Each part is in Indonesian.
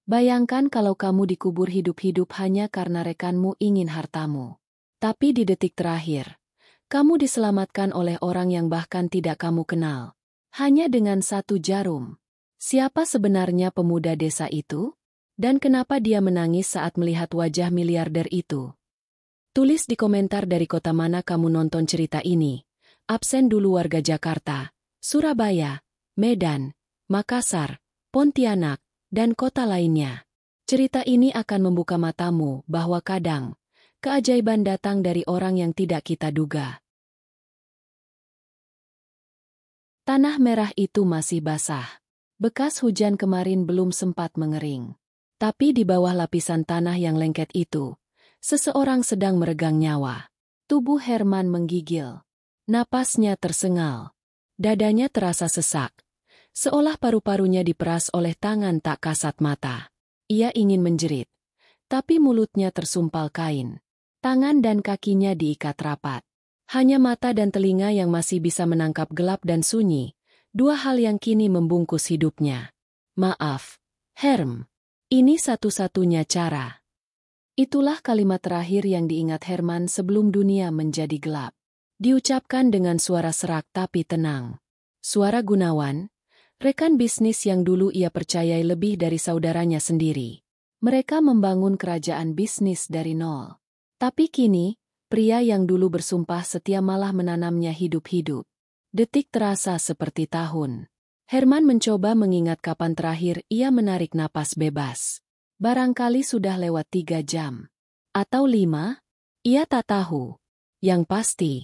Bayangkan kalau kamu dikubur hidup-hidup hanya karena rekanmu ingin hartamu. Tapi di detik terakhir, kamu diselamatkan oleh orang yang bahkan tidak kamu kenal. Hanya dengan satu jarum. Siapa sebenarnya pemuda desa itu? Dan kenapa dia menangis saat melihat wajah miliarder itu? Tulis di komentar dari kota mana kamu nonton cerita ini. Absen dulu warga Jakarta, Surabaya, Medan, Makassar, Pontianak, dan kota lainnya. Cerita ini akan membuka matamu bahwa kadang, keajaiban datang dari orang yang tidak kita duga. Tanah merah itu masih basah. Bekas hujan kemarin belum sempat mengering. Tapi di bawah lapisan tanah yang lengket itu, seseorang sedang meregang nyawa. Tubuh Herman menggigil. Napasnya tersengal. Dadanya terasa sesak. Seolah paru-parunya diperas oleh tangan tak kasat mata. Ia ingin menjerit. Tapi mulutnya tersumpal kain. Tangan dan kakinya diikat rapat. Hanya mata dan telinga yang masih bisa menangkap gelap dan sunyi. Dua hal yang kini membungkus hidupnya. Maaf, Herm. Ini satu-satunya cara. Itulah kalimat terakhir yang diingat Herman sebelum dunia menjadi gelap. Diucapkan dengan suara serak tapi tenang. Suara Gunawan, rekan bisnis yang dulu ia percayai lebih dari saudaranya sendiri. Mereka membangun kerajaan bisnis dari nol. Tapi kini, pria yang dulu bersumpah setia malah menanamnya hidup-hidup. Detik terasa seperti tahun. Herman mencoba mengingat kapan terakhir ia menarik napas bebas. Barangkali sudah lewat 3 jam. Atau 5? Ia tak tahu. Yang pasti,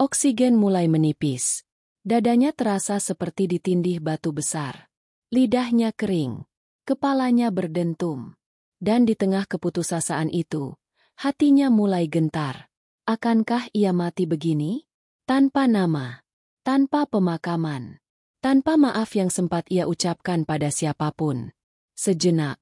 oksigen mulai menipis. Dadanya terasa seperti ditindih batu besar. Lidahnya kering. Kepalanya berdentum. Dan di tengah keputusasaan itu, hatinya mulai gentar. Akankah ia mati begini? Tanpa nama. Tanpa pemakaman. Tanpa maaf yang sempat ia ucapkan pada siapapun. Sejenak,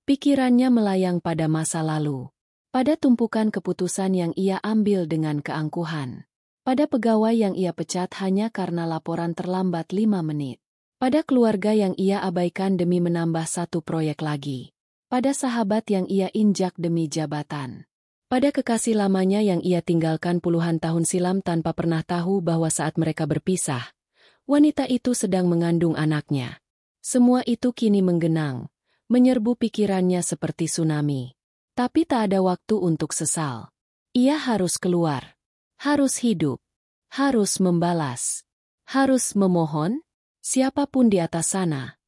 pikirannya melayang pada masa lalu. Pada tumpukan keputusan yang ia ambil dengan keangkuhan. Pada pegawai yang ia pecat hanya karena laporan terlambat 5 menit. Pada keluarga yang ia abaikan demi menambah satu proyek lagi. Pada sahabat yang ia injak demi jabatan. Pada kekasih lamanya yang ia tinggalkan puluhan tahun silam tanpa pernah tahu bahwa saat mereka berpisah, wanita itu sedang mengandung anaknya. Semua itu kini menggenang, menyerbu pikirannya seperti tsunami. Tapi tak ada waktu untuk sesal. Ia harus keluar. Harus hidup. Harus membalas. Harus memohon. Siapapun di atas sana.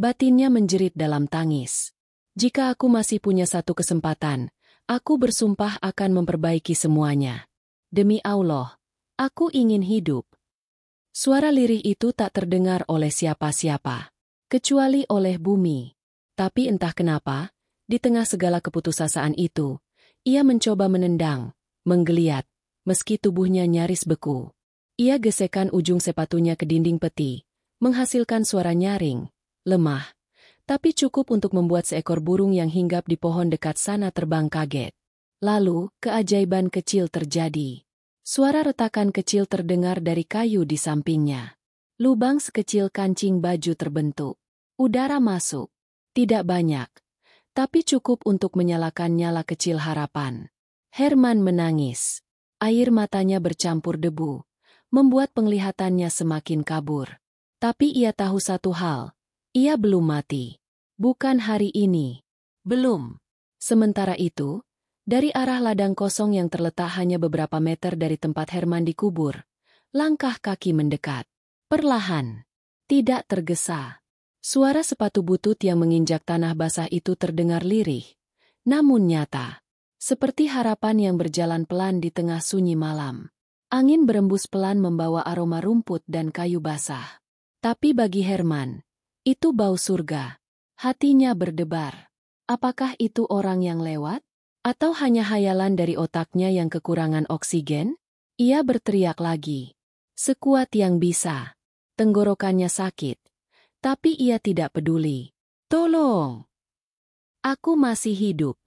Batinnya menjerit dalam tangis. Jika aku masih punya satu kesempatan, aku bersumpah akan memperbaiki semuanya. Demi Allah, aku ingin hidup. Suara lirih itu tak terdengar oleh siapa-siapa. Kecuali oleh bumi. Tapi entah kenapa, di tengah segala keputusasaan itu, ia mencoba menendang, menggeliat, meski tubuhnya nyaris beku. Ia gesekkan ujung sepatunya ke dinding peti, menghasilkan suara nyaring, lemah, tapi cukup untuk membuat seekor burung yang hinggap di pohon dekat sana terbang kaget. Lalu, keajaiban kecil terjadi. Suara retakan kecil terdengar dari kayu di sampingnya. Lubang sekecil kancing baju terbentuk. Udara masuk. Tidak banyak, tapi cukup untuk menyalakan nyala kecil harapan. Herman menangis. Air matanya bercampur debu, membuat penglihatannya semakin kabur. Tapi ia tahu satu hal, ia belum mati. Bukan hari ini. Belum. Sementara itu, dari arah ladang kosong yang terletak hanya beberapa meter dari tempat Herman dikubur, langkah kaki mendekat. Perlahan. Tidak tergesa. Suara sepatu butut yang menginjak tanah basah itu terdengar lirih, namun nyata. Seperti harapan yang berjalan pelan di tengah sunyi malam. Angin berembus pelan membawa aroma rumput dan kayu basah. Tapi bagi Herman, itu bau surga. Hatinya berdebar. Apakah itu orang yang lewat? Atau hanya hayalan dari otaknya yang kekurangan oksigen? Ia berteriak lagi. Sekuat yang bisa. Tenggorokannya sakit. Tapi ia tidak peduli. Tolong! Aku masih hidup.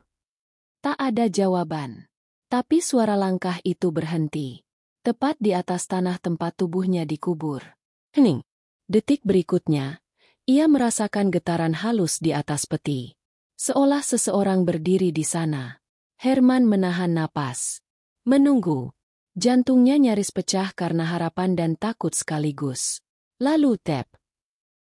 Tak ada jawaban. Tapi suara langkah itu berhenti. Tepat di atas tanah tempat tubuhnya dikubur. Hening. Detik berikutnya, ia merasakan getaran halus di atas peti. Seolah seseorang berdiri di sana. Herman menahan napas. Menunggu. Jantungnya nyaris pecah karena harapan dan takut sekaligus. Lalu tap.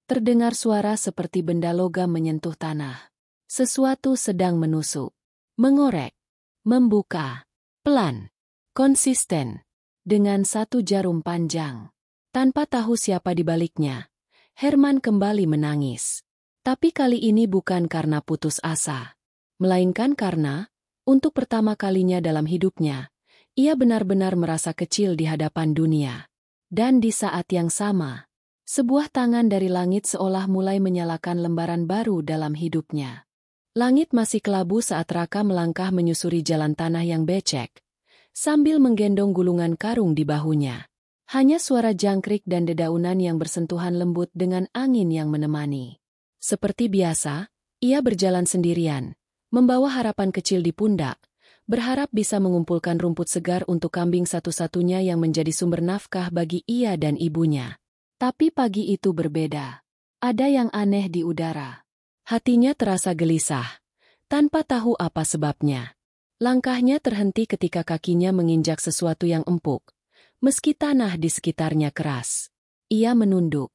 Terdengar suara seperti benda logam menyentuh tanah. Sesuatu sedang menusuk. Mengorek. Membuka. Pelan. Konsisten. Dengan satu jarum panjang. Tanpa tahu siapa di baliknya, Herman kembali menangis. Tapi kali ini bukan karena putus asa. Melainkan karena, untuk pertama kalinya dalam hidupnya, ia benar-benar merasa kecil di hadapan dunia. Dan di saat yang sama, sebuah tangan dari langit seolah mulai menyalakan lembaran baru dalam hidupnya. Langit masih kelabu saat Raka melangkah menyusuri jalan tanah yang becek, sambil menggendong gulungan karung di bahunya. Hanya suara jangkrik dan dedaunan yang bersentuhan lembut dengan angin yang menemani. Seperti biasa, ia berjalan sendirian, membawa harapan kecil di pundak, berharap bisa mengumpulkan rumput segar untuk kambing satu-satunya yang menjadi sumber nafkah bagi ia dan ibunya. Tapi pagi itu berbeda. Ada yang aneh di udara. Hatinya terasa gelisah, tanpa tahu apa sebabnya. Langkahnya terhenti ketika kakinya menginjak sesuatu yang empuk, meski tanah di sekitarnya keras. Ia menunduk,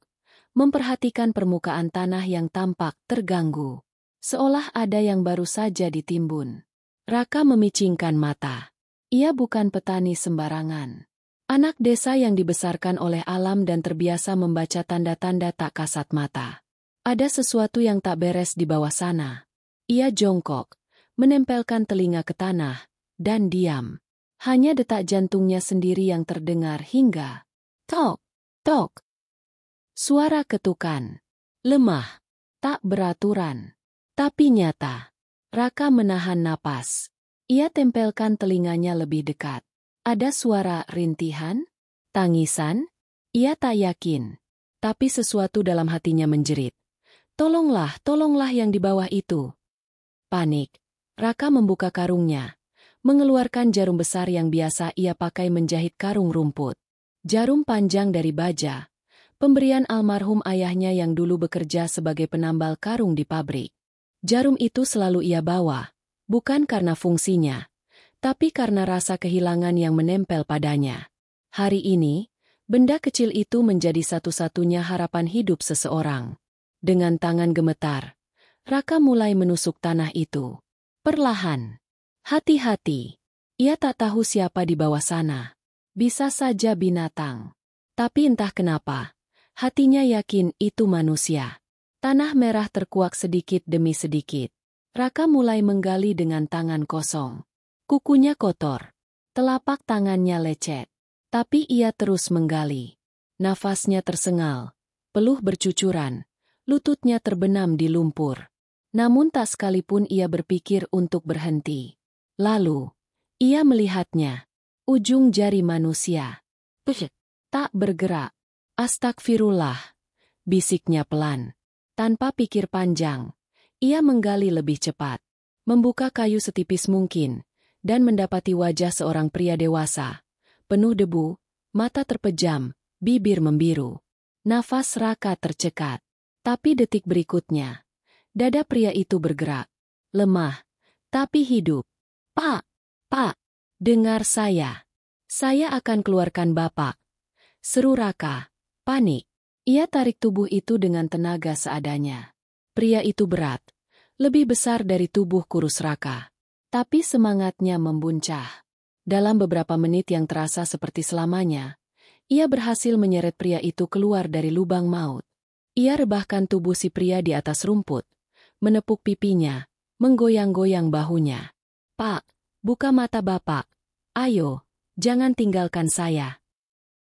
memperhatikan permukaan tanah yang tampak terganggu. Seolah ada yang baru saja ditimbun. Raka memicingkan mata. Ia bukan petani sembarangan. Anak desa yang dibesarkan oleh alam dan terbiasa membaca tanda-tanda tak kasat mata. Ada sesuatu yang tak beres di bawah sana. Ia jongkok, menempelkan telinga ke tanah, dan diam. Hanya detak jantungnya sendiri yang terdengar hingga tok, tok. Suara ketukan. Lemah, tak beraturan, tapi nyata. Raka menahan napas. Ia tempelkan telinganya lebih dekat. Ada suara rintihan? Tangisan? Ia tak yakin. Tapi sesuatu dalam hatinya menjerit. Tolonglah, tolonglah yang di bawah itu. Panik. Raka membuka karungnya, mengeluarkan jarum besar yang biasa ia pakai menjahit karung rumput. Jarum panjang dari baja, pemberian almarhum ayahnya yang dulu bekerja sebagai penambal karung di pabrik. Jarum itu selalu ia bawa, bukan karena fungsinya, tapi karena rasa kehilangan yang menempel padanya. Hari ini, benda kecil itu menjadi satu-satunya harapan hidup seseorang. Dengan tangan gemetar, Raka mulai menusuk tanah itu. Perlahan. Hati-hati. Ia tak tahu siapa di bawah sana. Bisa saja binatang. Tapi entah kenapa, hatinya yakin itu manusia. Tanah merah terkuak sedikit demi sedikit. Raka mulai menggali dengan tangan kosong. Kukunya kotor. Telapak tangannya lecet. Tapi ia terus menggali. Nafasnya tersengal. Peluh bercucuran. Lututnya terbenam di lumpur. Namun tak sekalipun ia berpikir untuk berhenti. Lalu, ia melihatnya. Ujung jari manusia. Tak bergerak. Astagfirullah. Bisiknya pelan. Tanpa pikir panjang, ia menggali lebih cepat. Membuka kayu setipis mungkin. Dan mendapati wajah seorang pria dewasa. Penuh debu, mata terpejam, bibir membiru. Nafas Raka tercekat. Tapi detik berikutnya, dada pria itu bergerak. Lemah, tapi hidup. Pak, Pak, dengar saya. Saya akan keluarkan Bapak. Seru Raka, panik. Ia tarik tubuh itu dengan tenaga seadanya. Pria itu berat, lebih besar dari tubuh kurus Raka. Tapi semangatnya membuncah. Dalam beberapa menit yang terasa seperti selamanya, ia berhasil menyeret pria itu keluar dari lubang maut. Ia rebahkan tubuh si pria di atas rumput, menepuk pipinya, menggoyang-goyang bahunya. Pak, buka mata Bapak. Ayo, jangan tinggalkan saya.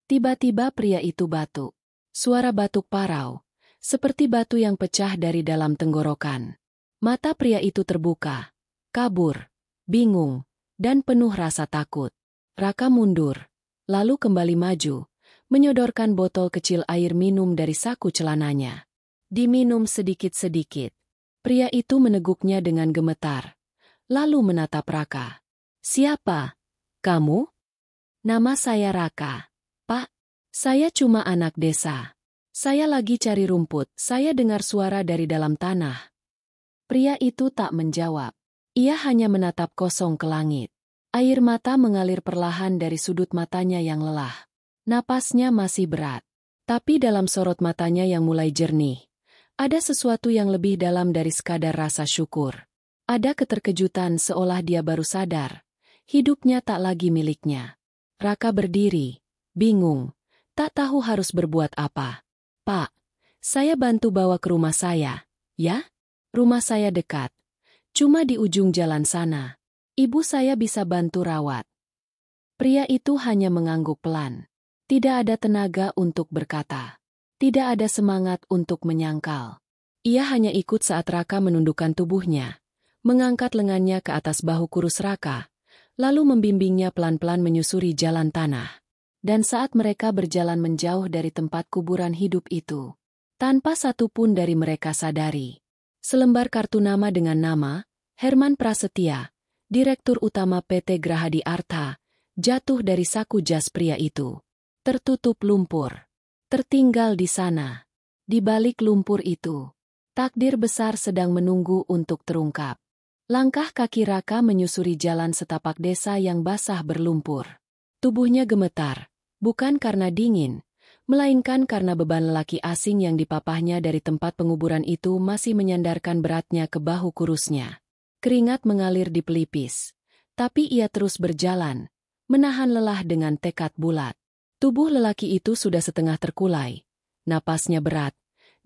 Tiba-tiba pria itu batuk. Suara batuk parau, seperti batu yang pecah dari dalam tenggorokan. Mata pria itu terbuka, kabur, bingung, dan penuh rasa takut. Raka mundur, lalu kembali maju, menyodorkan botol kecil air minum dari saku celananya. Diminum sedikit-sedikit. Pria itu meneguknya dengan gemetar, lalu menatap Raka. Siapa? Kamu? Nama saya Raka. Pak, saya cuma anak desa. Saya lagi cari rumput, saya dengar suara dari dalam tanah. Pria itu tak menjawab. Ia hanya menatap kosong ke langit. Air mata mengalir perlahan dari sudut matanya yang lelah. Napasnya masih berat. Tapi dalam sorot matanya yang mulai jernih, ada sesuatu yang lebih dalam dari sekadar rasa syukur. Ada keterkejutan seolah dia baru sadar. Hidupnya tak lagi miliknya. Raka berdiri, bingung, tak tahu harus berbuat apa. Pak, saya bantu bawa ke rumah saya, ya? Rumah saya dekat. Cuma di ujung jalan sana. Ibu saya bisa bantu rawat. Pria itu hanya mengangguk pelan. Tidak ada tenaga untuk berkata. Tidak ada semangat untuk menyangkal. Ia hanya ikut saat Raka menundukkan tubuhnya, mengangkat lengannya ke atas bahu kurus Raka, lalu membimbingnya pelan-pelan menyusuri jalan tanah. Dan saat mereka berjalan menjauh dari tempat kuburan hidup itu, tanpa satu pun dari mereka sadari, selembar kartu nama dengan nama Herman Prasetya, Direktur Utama PT Grahadi Artha, jatuh dari saku jas pria itu. Tertutup lumpur. Tertinggal di sana. Di balik lumpur itu, takdir besar sedang menunggu untuk terungkap. Langkah kaki Raka menyusuri jalan setapak desa yang basah berlumpur. Tubuhnya gemetar, bukan karena dingin, melainkan karena beban lelaki asing yang dipapahnya dari tempat penguburan itu masih menyandarkan beratnya ke bahu kurusnya. Keringat mengalir di pelipis, tapi ia terus berjalan, menahan lelah dengan tekad bulat. Tubuh lelaki itu sudah setengah terkulai, napasnya berat,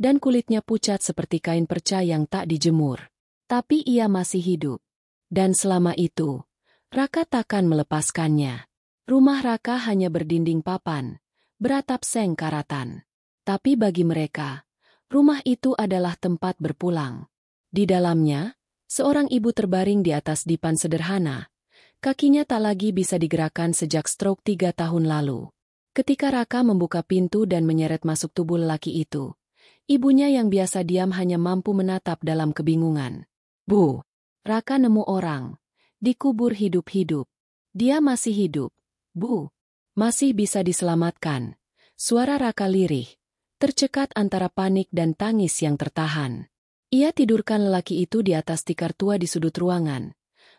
dan kulitnya pucat seperti kain perca yang tak dijemur. Tapi ia masih hidup. Dan selama itu, Raka takkan melepaskannya. Rumah Raka hanya berdinding papan, beratap seng karatan. Tapi bagi mereka, rumah itu adalah tempat berpulang. Di dalamnya, seorang ibu terbaring di atas dipan sederhana. Kakinya tak lagi bisa digerakkan sejak stroke 3 tahun lalu. Ketika Raka membuka pintu dan menyeret masuk tubuh lelaki itu, ibunya yang biasa diam hanya mampu menatap dalam kebingungan. Bu, Raka nemu orang. Dikubur hidup-hidup. Dia masih hidup. Bu, masih bisa diselamatkan. Suara Raka lirih, tercekat antara panik dan tangis yang tertahan. Ia tidurkan lelaki itu di atas tikar tua di sudut ruangan,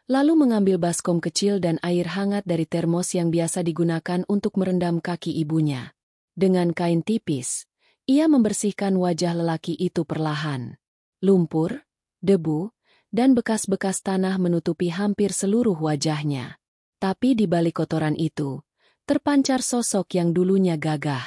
lalu mengambil baskom kecil dan air hangat dari termos yang biasa digunakan untuk merendam kaki ibunya. Dengan kain tipis, ia membersihkan wajah lelaki itu perlahan. Lumpur, debu, dan bekas-bekas tanah menutupi hampir seluruh wajahnya. Tapi di balik kotoran itu, terpancar sosok yang dulunya gagah.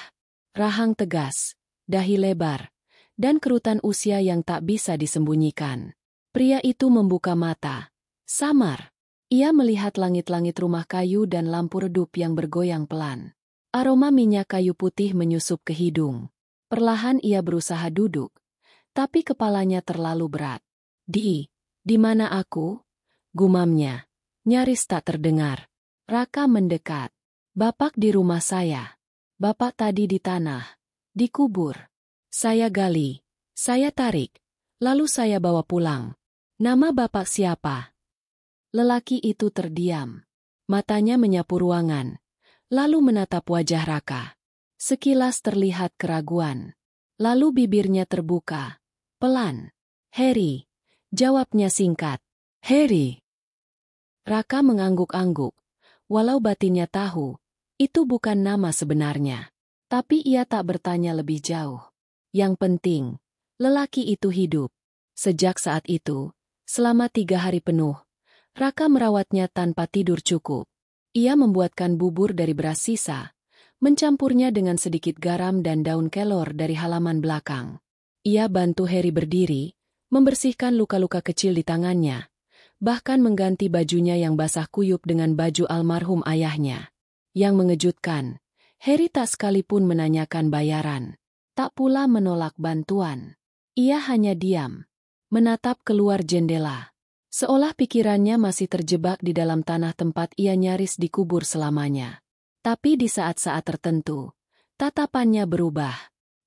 Rahang tegas, dahi lebar, dan kerutan usia yang tak bisa disembunyikan. Pria itu membuka mata. Samar. Ia melihat langit-langit rumah kayu dan lampu redup yang bergoyang pelan. Aroma minyak kayu putih menyusup ke hidung. Perlahan ia berusaha duduk, tapi kepalanya terlalu berat. Di mana aku? Gumamnya. Nyaris tak terdengar. Raka mendekat. Bapak di rumah saya. Bapak tadi di tanah. Dikubur. Saya gali. Saya tarik. Lalu saya bawa pulang. Nama bapak siapa? Lelaki itu terdiam. Matanya menyapu ruangan, lalu menatap wajah Raka. Sekilas terlihat keraguan. Lalu bibirnya terbuka. Pelan. Harry. Jawabnya singkat. Harry. Raka mengangguk-angguk. Walau batinnya tahu, itu bukan nama sebenarnya. Tapi ia tak bertanya lebih jauh. Yang penting, lelaki itu hidup. Sejak saat itu, selama 3 hari penuh, Raka merawatnya tanpa tidur cukup. Ia membuatkan bubur dari beras sisa, mencampurnya dengan sedikit garam dan daun kelor dari halaman belakang. Ia bantu Harry berdiri, membersihkan luka-luka kecil di tangannya, bahkan mengganti bajunya yang basah kuyup dengan baju almarhum ayahnya. Yang mengejutkan, Harry tak sekalipun menanyakan bayaran, tak pula menolak bantuan. Ia hanya diam, menatap keluar jendela. Seolah pikirannya masih terjebak di dalam tanah tempat ia nyaris dikubur selamanya. Tapi di saat-saat tertentu, tatapannya berubah.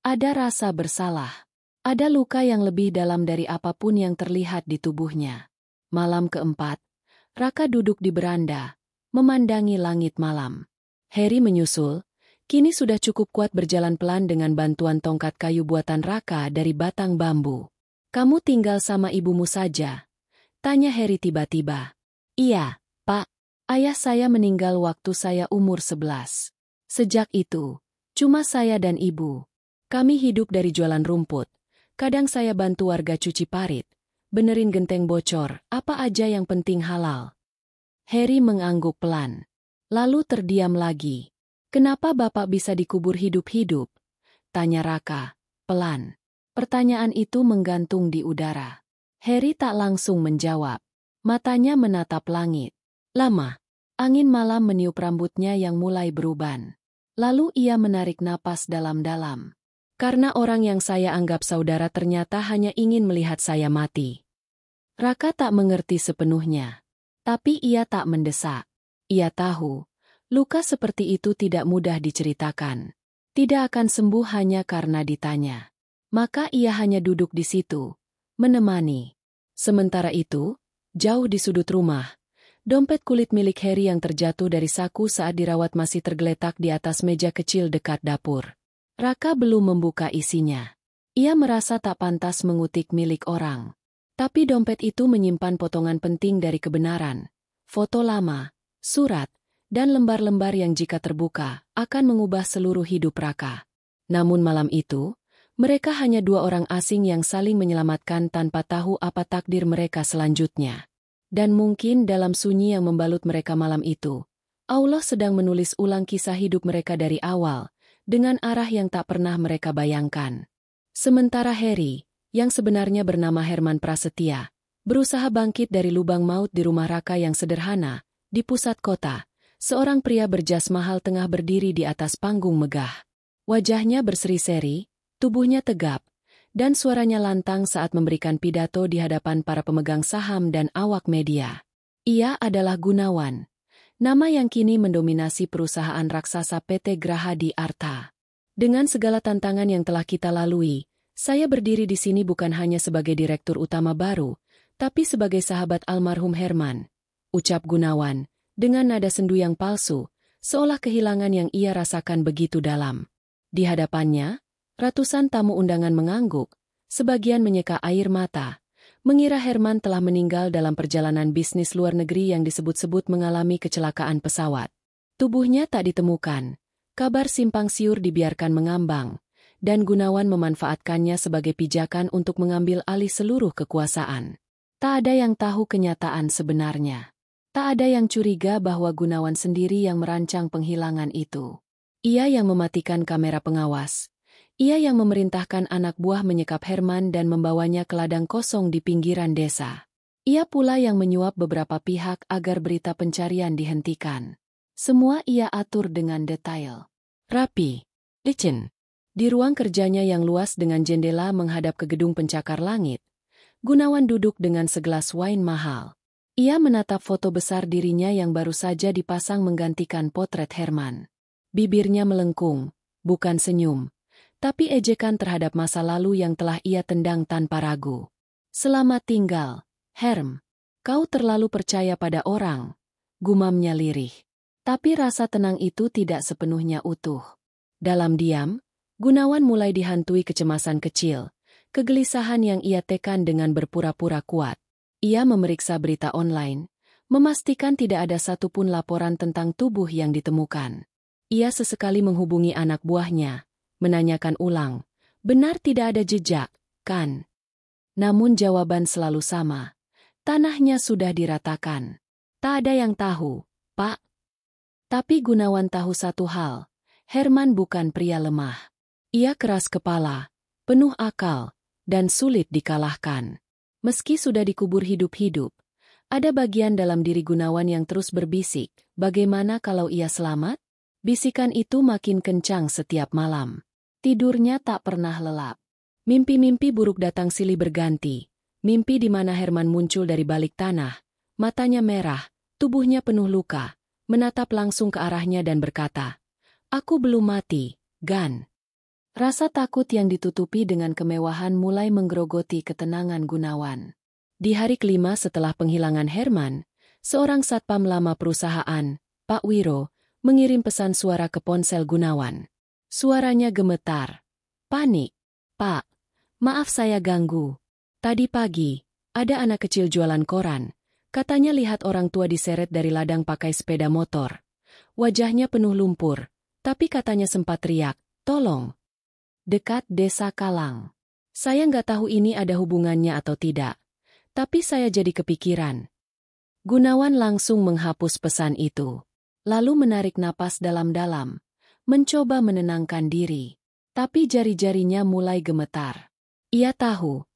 Ada rasa bersalah. Ada luka yang lebih dalam dari apapun yang terlihat di tubuhnya. Malam keempat, Raka duduk di beranda, memandangi langit malam. Harry menyusul, kini sudah cukup kuat berjalan pelan dengan bantuan tongkat kayu buatan Raka dari batang bambu. Kamu tinggal sama ibumu saja? Tanya Heri tiba-tiba. Iya, Pak. Ayah saya meninggal waktu saya umur 11. Sejak itu, cuma saya dan ibu. Kami hidup dari jualan rumput. Kadang saya bantu warga cuci parit, benerin genteng bocor, apa aja yang penting halal. Heri mengangguk pelan. Lalu terdiam lagi. Kenapa Bapak bisa dikubur hidup-hidup? Tanya Raka, pelan. Pertanyaan itu menggantung di udara. Heri tak langsung menjawab. Matanya menatap langit. Lama. Angin malam meniup rambutnya yang mulai beruban. Lalu ia menarik napas dalam-dalam. Karena orang yang saya anggap saudara ternyata hanya ingin melihat saya mati. Raka tak mengerti sepenuhnya. Tapi ia tak mendesak. Ia tahu, luka seperti itu tidak mudah diceritakan. Tidak akan sembuh hanya karena ditanya. Maka ia hanya duduk di situ, menemani. Sementara itu, jauh di sudut rumah, dompet kulit milik Heri yang terjatuh dari saku saat dirawat masih tergeletak di atas meja kecil dekat dapur. Raka belum membuka isinya. Ia merasa tak pantas mengutik milik orang. Tapi dompet itu menyimpan potongan penting dari kebenaran. Foto lama, surat, dan lembar-lembar yang jika terbuka, akan mengubah seluruh hidup Raka. Namun malam itu, mereka hanya dua orang asing yang saling menyelamatkan tanpa tahu apa takdir mereka selanjutnya. Dan mungkin dalam sunyi yang membalut mereka malam itu, Allah sedang menulis ulang kisah hidup mereka dari awal, dengan arah yang tak pernah mereka bayangkan. Sementara Heri, yang sebenarnya bernama Herman Prasetya, berusaha bangkit dari lubang maut di rumah Raka yang sederhana, di pusat kota, seorang pria berjas mahal tengah berdiri di atas panggung megah. Wajahnya berseri-seri, tubuhnya tegap, dan suaranya lantang saat memberikan pidato di hadapan para pemegang saham dan awak media. Ia adalah Gunawan, nama yang kini mendominasi perusahaan raksasa PT Grahadi Arta. Dengan segala tantangan yang telah kita lalui, saya berdiri di sini bukan hanya sebagai direktur utama baru, tapi sebagai sahabat almarhum Herman, ucap Gunawan, dengan nada sendu yang palsu, seolah kehilangan yang ia rasakan begitu dalam. Di hadapannya, ratusan tamu undangan mengangguk, sebagian menyeka air mata, mengira Herman telah meninggal dalam perjalanan bisnis luar negeri yang disebut-sebut mengalami kecelakaan pesawat. Tubuhnya tak ditemukan, kabar simpang siur dibiarkan mengambang, dan Gunawan memanfaatkannya sebagai pijakan untuk mengambil alih seluruh kekuasaan. Tak ada yang tahu kenyataan sebenarnya. Tak ada yang curiga bahwa Gunawan sendiri yang merancang penghilangan itu. Ia yang mematikan kamera pengawas. Ia yang memerintahkan anak buah menyekap Herman dan membawanya ke ladang kosong di pinggiran desa. Ia pula yang menyuap beberapa pihak agar berita pencarian dihentikan. Semua ia atur dengan detail. Rapi, licin. Di ruang kerjanya yang luas dengan jendela menghadap ke gedung pencakar langit, Gunawan duduk dengan segelas wine mahal. Ia menatap foto besar dirinya yang baru saja dipasang menggantikan potret Herman. Bibirnya melengkung, bukan senyum, tapi ejekan terhadap masa lalu yang telah ia tendang tanpa ragu. Selamat tinggal, Herm. Kau terlalu percaya pada orang, gumamnya lirih. Tapi rasa tenang itu tidak sepenuhnya utuh. Dalam diam, Gunawan mulai dihantui kecemasan kecil, kegelisahan yang ia tekan dengan berpura-pura kuat. Ia memeriksa berita online, memastikan tidak ada satupun laporan tentang tubuh yang ditemukan. Ia sesekali menghubungi anak buahnya, menanyakan ulang, benar tidak ada jejak, kan? Namun jawaban selalu sama, tanahnya sudah diratakan. Tak ada yang tahu, Pak. Tapi Gunawan tahu satu hal, Herman bukan pria lemah. Ia keras kepala, penuh akal, dan sulit dikalahkan. Meski sudah dikubur hidup-hidup, ada bagian dalam diri Gunawan yang terus berbisik, bagaimana kalau ia selamat? Bisikan itu makin kencang setiap malam. Tidurnya tak pernah lelap. Mimpi-mimpi buruk datang silih berganti. Mimpi di mana Herman muncul dari balik tanah, matanya merah, tubuhnya penuh luka, menatap langsung ke arahnya dan berkata, "Aku belum mati, Gan." Rasa takut yang ditutupi dengan kemewahan mulai menggerogoti ketenangan Gunawan. Di hari kelima setelah penghilangan Herman, seorang satpam lama perusahaan, Pak Wiro, mengirim pesan suara ke ponsel Gunawan. Suaranya gemetar. "Panik. Pak, maaf saya ganggu. Tadi pagi, ada anak kecil jualan koran. Katanya lihat orang tua diseret dari ladang pakai sepeda motor. Wajahnya penuh lumpur, tapi katanya sempat teriak, "Tolong!" Dekat desa Kalang. Saya nggak tahu ini ada hubungannya atau tidak, tapi saya jadi kepikiran. Gunawan langsung menghapus pesan itu. Lalu menarik napas dalam-dalam, mencoba menenangkan diri. Tapi jari-jarinya mulai gemetar. Ia tahu,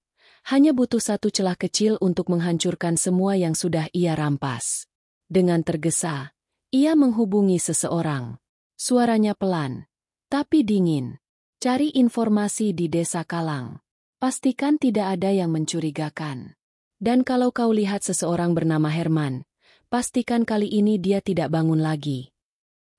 hanya butuh satu celah kecil untuk menghancurkan semua yang sudah ia rampas. Dengan tergesa, ia menghubungi seseorang. Suaranya pelan, tapi dingin. Cari informasi di desa Kalang. Pastikan tidak ada yang mencurigakan. Dan kalau kau lihat seseorang bernama Herman, pastikan kali ini dia tidak bangun lagi.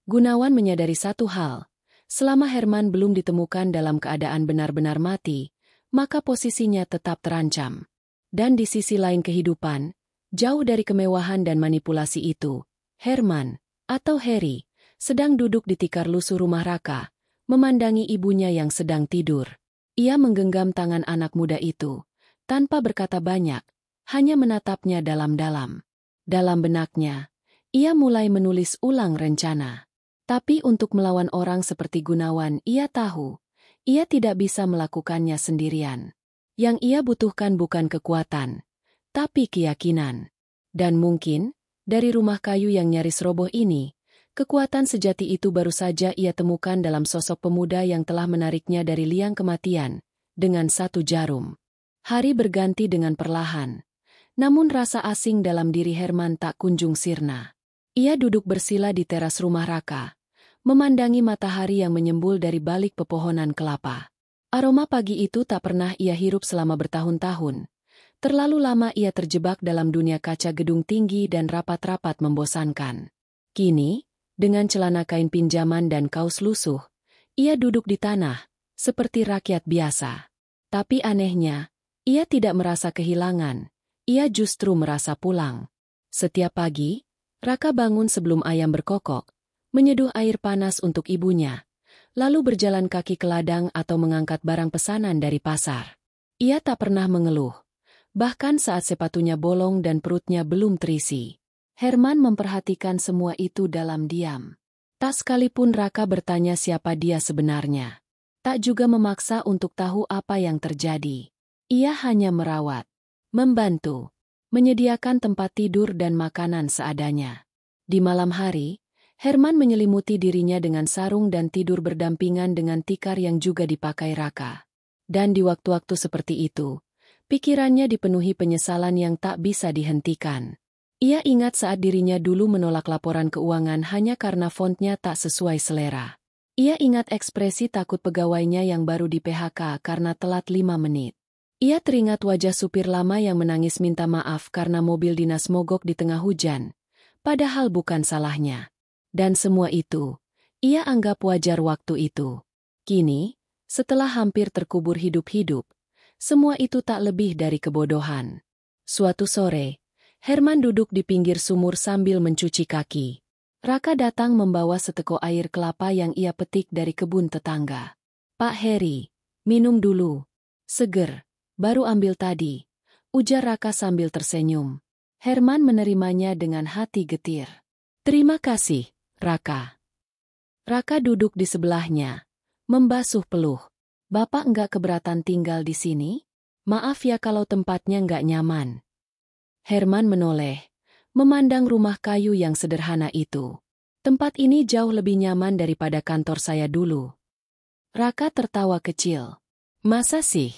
Gunawan menyadari satu hal. Selama Herman belum ditemukan dalam keadaan benar-benar mati, maka posisinya tetap terancam. Dan di sisi lain kehidupan, jauh dari kemewahan dan manipulasi itu, Herman, atau Harry, sedang duduk di tikar lusuh rumah Raka, memandangi ibunya yang sedang tidur. Ia menggenggam tangan anak muda itu, tanpa berkata banyak, hanya menatapnya dalam-dalam. Dalam benaknya, ia mulai menulis ulang rencana. Tapi untuk melawan orang seperti Gunawan, ia tahu, ia tidak bisa melakukannya sendirian. Yang ia butuhkan bukan kekuatan, tapi keyakinan. Dan mungkin, dari rumah kayu yang nyaris roboh ini, kekuatan sejati itu baru saja ia temukan dalam sosok pemuda yang telah menariknya dari liang kematian, dengan satu jarum. Hari berganti dengan perlahan. Namun rasa asing dalam diri Herman tak kunjung sirna. Ia duduk bersila di teras rumah Raka, memandangi matahari yang menyembul dari balik pepohonan kelapa. Aroma pagi itu tak pernah ia hirup selama bertahun-tahun. Terlalu lama ia terjebak dalam dunia kaca gedung tinggi dan rapat-rapat membosankan. Kini, dengan celana kain pinjaman dan kaos lusuh, ia duduk di tanah, seperti rakyat biasa. Tapi anehnya, ia tidak merasa kehilangan, ia justru merasa pulang. Setiap pagi, Raka bangun sebelum ayam berkokok, menyeduh air panas untuk ibunya, lalu berjalan kaki ke ladang atau mengangkat barang pesanan dari pasar. Ia tak pernah mengeluh, bahkan saat sepatunya bolong dan perutnya belum terisi. Herman memperhatikan semua itu dalam diam. Tak sekalipun Raka bertanya siapa dia sebenarnya. Tak juga memaksa untuk tahu apa yang terjadi. Ia hanya merawat, membantu, menyediakan tempat tidur dan makanan seadanya. Di malam hari, Herman menyelimuti dirinya dengan sarung dan tidur berdampingan dengan tikar yang juga dipakai Raka. Dan di waktu-waktu seperti itu, pikirannya dipenuhi penyesalan yang tak bisa dihentikan. Ia ingat saat dirinya dulu menolak laporan keuangan hanya karena fontnya tak sesuai selera. Ia ingat ekspresi takut pegawainya yang baru di PHK karena telat 5 menit. Ia teringat wajah supir lama yang menangis minta maaf karena mobil dinas mogok di tengah hujan, padahal bukan salahnya. Dan semua itu, ia anggap wajar waktu itu. Kini, setelah hampir terkubur hidup-hidup, semua itu tak lebih dari kebodohan. Suatu sore, Herman duduk di pinggir sumur sambil mencuci kaki. Raka datang membawa seteguk air kelapa yang ia petik dari kebun tetangga. "Pak Harry, minum dulu. Seger. Baru ambil tadi," ujar Raka sambil tersenyum. Herman menerimanya dengan hati getir. "Terima kasih, Raka." Raka duduk di sebelahnya, membasuh peluh. "Bapak enggak keberatan tinggal di sini? Maaf ya kalau tempatnya enggak nyaman." Herman menoleh, memandang rumah kayu yang sederhana itu. "Tempat ini jauh lebih nyaman daripada kantor saya dulu." Raka tertawa kecil. "Masa sih?"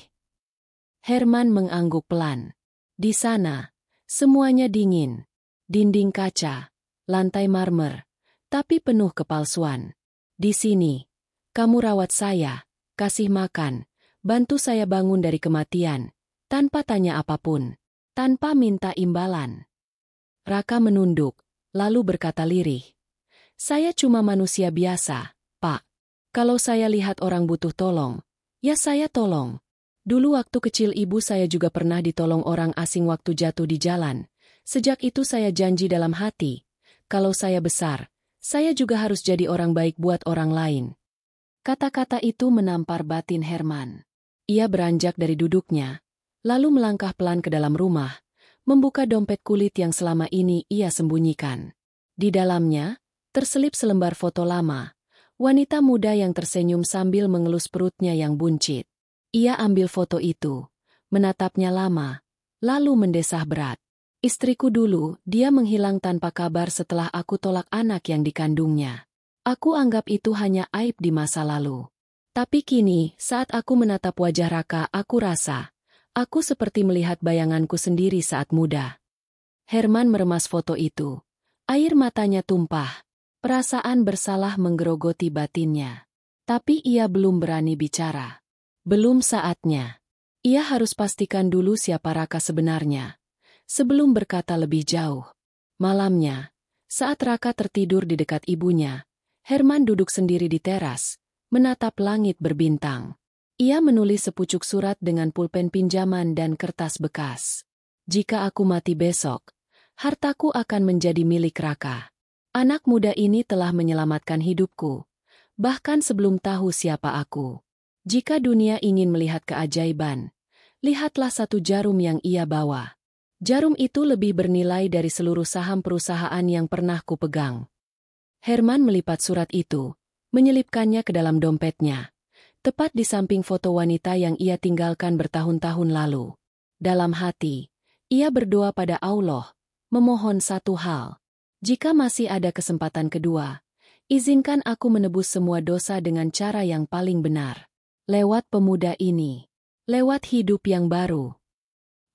Herman mengangguk pelan. "Di sana, semuanya dingin. Dinding kaca, lantai marmer, tapi penuh kepalsuan. Di sini, kamu rawat saya, kasih makan, bantu saya bangun dari kematian, tanpa tanya apapun, tanpa minta imbalan." Raka menunduk, lalu berkata lirih, "Saya cuma manusia biasa, Pak. Kalau saya lihat orang butuh tolong, ya saya tolong. Dulu waktu kecil ibu saya juga pernah ditolong orang asing waktu jatuh di jalan. Sejak itu saya janji dalam hati, kalau saya besar, saya juga harus jadi orang baik buat orang lain." Kata-kata itu menampar batin Herman. Ia beranjak dari duduknya, lalu melangkah pelan ke dalam rumah, membuka dompet kulit yang selama ini ia sembunyikan. Di dalamnya, terselip selembar foto lama, wanita muda yang tersenyum sambil mengelus perutnya yang buncit. Ia ambil foto itu, menatapnya lama, lalu mendesah berat. Istriku dulu, dia menghilang tanpa kabar setelah aku tolak anak yang dikandungnya. Aku anggap itu hanya aib di masa lalu. Tapi kini, saat aku menatap wajah Raka, aku rasa, aku seperti melihat bayanganku sendiri saat muda. Herman meremas foto itu. Air matanya tumpah. Perasaan bersalah menggerogoti batinnya. Tapi ia belum berani bicara. Belum saatnya. Ia harus pastikan dulu siapa Raka sebenarnya, sebelum berkata lebih jauh. Malamnya, saat Raka tertidur di dekat ibunya, Herman duduk sendiri di teras, menatap langit berbintang. Ia menulis sepucuk surat dengan pulpen pinjaman dan kertas bekas. Jika aku mati besok, hartaku akan menjadi milik Raka. Anak muda ini telah menyelamatkan hidupku, bahkan sebelum tahu siapa aku. Jika dunia ingin melihat keajaiban, lihatlah satu jarum yang ia bawa. Jarum itu lebih bernilai dari seluruh saham perusahaan yang pernah kupegang. Herman melipat surat itu, menyelipkannya ke dalam dompetnya, tepat di samping foto wanita yang ia tinggalkan bertahun-tahun lalu. Dalam hati, ia berdoa pada Allah, memohon satu hal. Jika masih ada kesempatan kedua, izinkan aku menebus semua dosa dengan cara yang paling benar. Lewat pemuda ini, lewat hidup yang baru.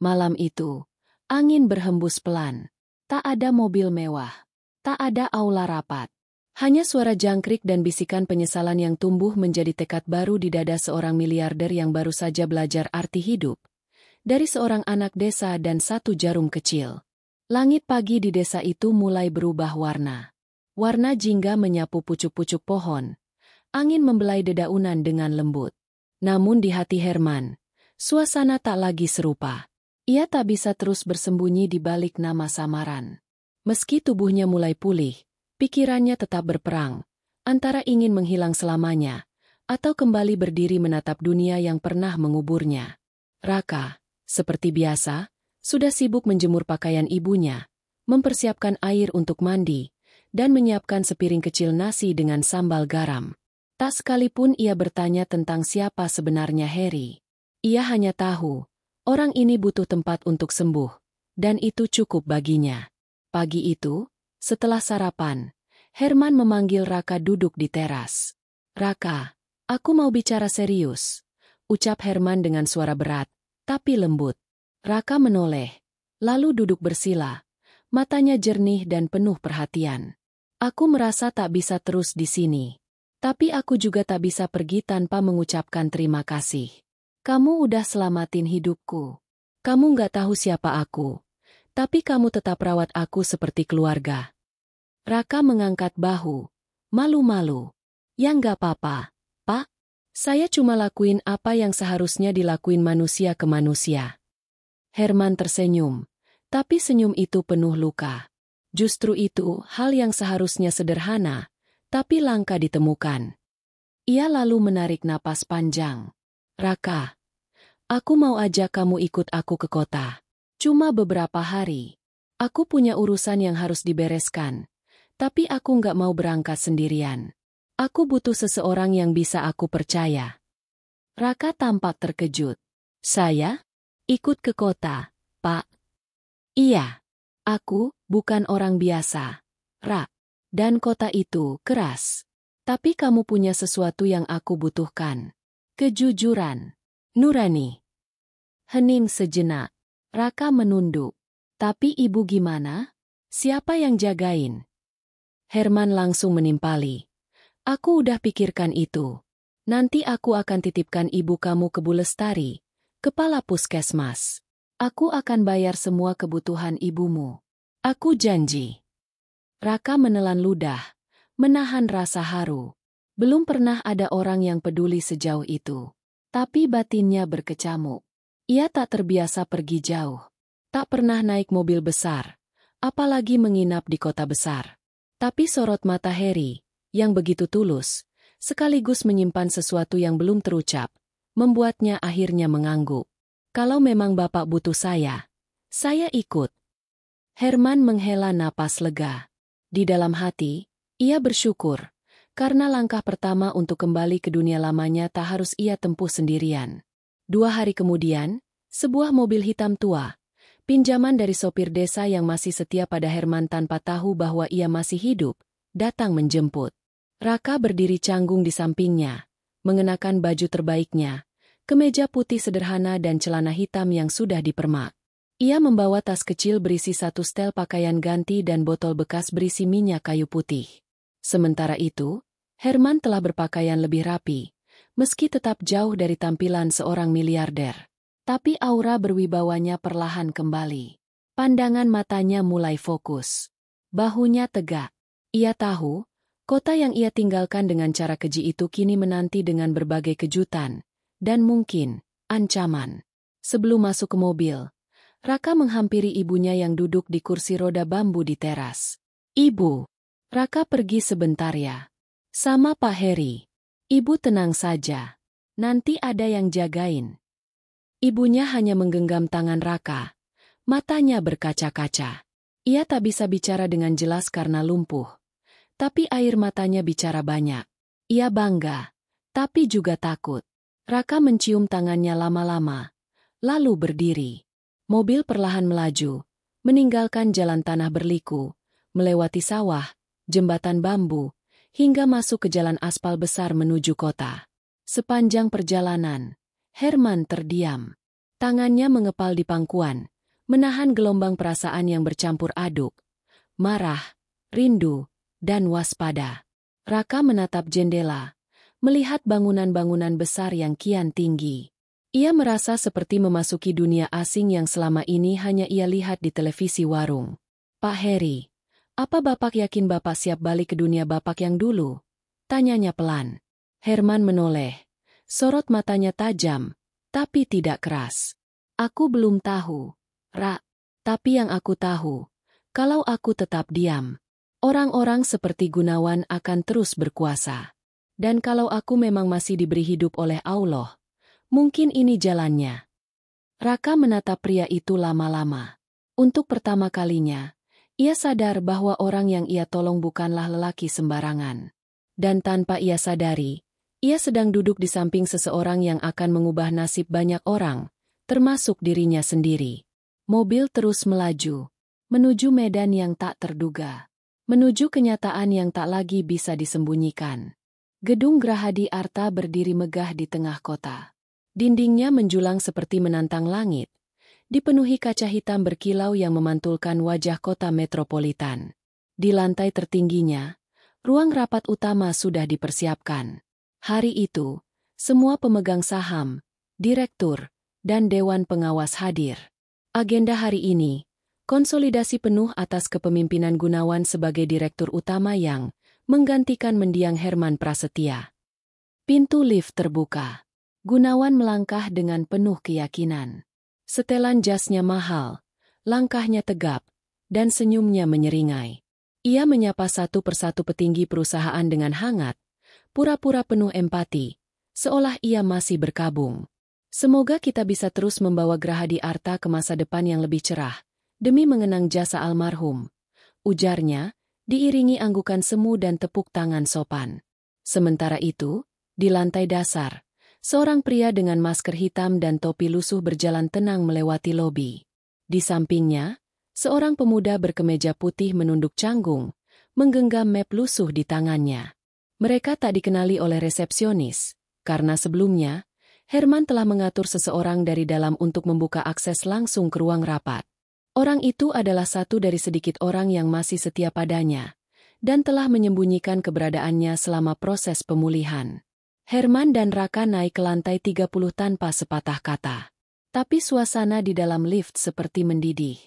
Malam itu, angin berhembus pelan. Tak ada mobil mewah, tak ada aula rapat. Hanya suara jangkrik dan bisikan penyesalan yang tumbuh menjadi tekad baru di dada seorang miliarder yang baru saja belajar arti hidup. Dari seorang anak desa dan satu jarum kecil. Langit pagi di desa itu mulai berubah warna. Warna jingga menyapu pucuk-pucuk pohon. Angin membelai dedaunan dengan lembut. Namun di hati Herman, suasana tak lagi serupa. Ia tak bisa terus bersembunyi di balik nama samaran. Meski tubuhnya mulai pulih, pikirannya tetap berperang, antara ingin menghilang selamanya, atau kembali berdiri menatap dunia yang pernah menguburnya. Raka, seperti biasa, sudah sibuk menjemur pakaian ibunya, mempersiapkan air untuk mandi, dan menyiapkan sepiring kecil nasi dengan sambal garam. Tak sekalipun ia bertanya tentang siapa sebenarnya Heri. Ia hanya tahu, orang ini butuh tempat untuk sembuh, dan itu cukup baginya. Pagi itu, setelah sarapan, Herman memanggil Raka duduk di teras. "Raka, aku mau bicara serius," ucap Herman dengan suara berat, tapi lembut. Raka menoleh, lalu duduk bersila, matanya jernih dan penuh perhatian. "Aku merasa tak bisa terus di sini. Tapi aku juga tak bisa pergi tanpa mengucapkan terima kasih. Kamu udah selamatin hidupku. Kamu nggak tahu siapa aku, tapi kamu tetap rawat aku seperti keluarga." Raka mengangkat bahu, malu-malu. "Ya nggak apa-apa, Pak. Saya cuma lakuin apa yang seharusnya dilakuin manusia ke manusia." Herman tersenyum, tapi senyum itu penuh luka. Justru itu hal yang seharusnya sederhana, tapi langka ditemukan. Ia lalu menarik napas panjang. "Raka, aku mau ajak kamu ikut aku ke kota. Cuma beberapa hari. Aku punya urusan yang harus dibereskan. Tapi aku nggak mau berangkat sendirian. Aku butuh seseorang yang bisa aku percaya." Raka tampak terkejut. "Saya? Ikut ke kota, Pak?" "Iya. Aku bukan orang biasa, Rak. Dan kota itu keras. Tapi kamu punya sesuatu yang aku butuhkan. Kejujuran. Nurani." Hening sejenak. Raka menunduk. "Tapi ibu gimana? Siapa yang jagain?" Herman langsung menimpali. "Aku udah pikirkan itu. Nanti aku akan titipkan ibu kamu ke Bu Lestari, kepala puskesmas. Aku akan bayar semua kebutuhan ibumu. Aku janji." Raka menelan ludah, menahan rasa haru. Belum pernah ada orang yang peduli sejauh itu. Tapi batinnya berkecamuk. Ia tak terbiasa pergi jauh. Tak pernah naik mobil besar, apalagi menginap di kota besar. Tapi sorot mata Heri, yang begitu tulus, sekaligus menyimpan sesuatu yang belum terucap, membuatnya akhirnya mengangguk. Kalau memang Bapak butuh saya ikut. Herman menghela napas lega. Di dalam hati, ia bersyukur, karena langkah pertama untuk kembali ke dunia lamanya tak harus ia tempuh sendirian. 2 hari kemudian, sebuah mobil hitam tua, pinjaman dari sopir desa yang masih setia pada Herman tanpa tahu bahwa ia masih hidup, datang menjemput. Raka berdiri canggung di sampingnya, mengenakan baju terbaiknya, kemeja putih sederhana dan celana hitam yang sudah dipermak. Ia membawa tas kecil berisi 1 setel pakaian ganti dan botol bekas berisi minyak kayu putih. Sementara itu, Herman telah berpakaian lebih rapi, meski tetap jauh dari tampilan seorang miliarder. Tapi aura berwibawanya perlahan kembali. Pandangan matanya mulai fokus. Bahunya tegak. Ia tahu, kota yang ia tinggalkan dengan cara keji itu kini menanti dengan berbagai kejutan, dan mungkin ancaman. Sebelum masuk ke mobil, Raka menghampiri ibunya yang duduk di kursi roda bambu di teras. "Ibu." Raka pergi sebentar ya. "Sama Pak Heri." "Ibu tenang saja. Nanti ada yang jagain." Ibunya hanya menggenggam tangan Raka. Matanya berkaca-kaca. Ia tak bisa bicara dengan jelas karena lumpuh. Tapi air matanya bicara banyak. Ia bangga, tapi juga takut. Raka mencium tangannya lama-lama, lalu berdiri. Mobil perlahan melaju, meninggalkan jalan tanah berliku, melewati sawah, jembatan bambu, hingga masuk ke jalan aspal besar menuju kota. Sepanjang perjalanan, Herman terdiam. Tangannya mengepal di pangkuan, menahan gelombang perasaan yang bercampur aduk. Marah, rindu, dan waspada. Raka menatap jendela, melihat bangunan-bangunan besar yang kian tinggi. Ia merasa seperti memasuki dunia asing yang selama ini hanya ia lihat di televisi warung. "Pak Heri, apa Bapak yakin Bapak siap balik ke dunia Bapak yang dulu?" tanyanya pelan. Herman menoleh. Sorot matanya tajam, tapi tidak keras. "Aku belum tahu, Ra. Tapi yang aku tahu, kalau aku tetap diam, orang-orang seperti Gunawan akan terus berkuasa. Dan kalau aku memang masih diberi hidup oleh Allah, mungkin ini jalannya." Raka menatap pria itu lama-lama. Untuk pertama kalinya, ia sadar bahwa orang yang ia tolong bukanlah lelaki sembarangan. Dan tanpa ia sadari, ia sedang duduk di samping seseorang yang akan mengubah nasib banyak orang, termasuk dirinya sendiri. Mobil terus melaju, menuju medan yang tak terduga, menuju kenyataan yang tak lagi bisa disembunyikan. Gedung Grahadi Arta berdiri megah di tengah kota. Dindingnya menjulang seperti menantang langit, dipenuhi kaca hitam berkilau yang memantulkan wajah kota metropolitan. Di lantai tertingginya, ruang rapat utama sudah dipersiapkan. Hari itu, semua pemegang saham, direktur, dan dewan pengawas hadir. Agenda hari ini, konsolidasi penuh atas kepemimpinan Gunawan sebagai direktur utama yang menggantikan mendiang Herman Prasetya. Pintu lift terbuka. Gunawan melangkah dengan penuh keyakinan. Setelan jasnya mahal, langkahnya tegap, dan senyumnya menyeringai. Ia menyapa satu persatu petinggi perusahaan dengan hangat, pura-pura penuh empati, seolah ia masih berkabung. "Semoga kita bisa terus membawa Grahadi Arta ke masa depan yang lebih cerah, demi mengenang jasa almarhum," ujarnya, diiringi anggukan semu dan tepuk tangan sopan. Sementara itu, di lantai dasar, seorang pria dengan masker hitam dan topi lusuh berjalan tenang melewati lobi. Di sampingnya, seorang pemuda berkemeja putih menunduk canggung, menggenggam map lusuh di tangannya. Mereka tak dikenali oleh resepsionis, karena sebelumnya, Herman telah mengatur seseorang dari dalam untuk membuka akses langsung ke ruang rapat. Orang itu adalah satu dari sedikit orang yang masih setia padanya, dan telah menyembunyikan keberadaannya selama proses pemulihan. Herman dan Raka naik ke lantai 30 tanpa sepatah kata. Tapi suasana di dalam lift seperti mendidih.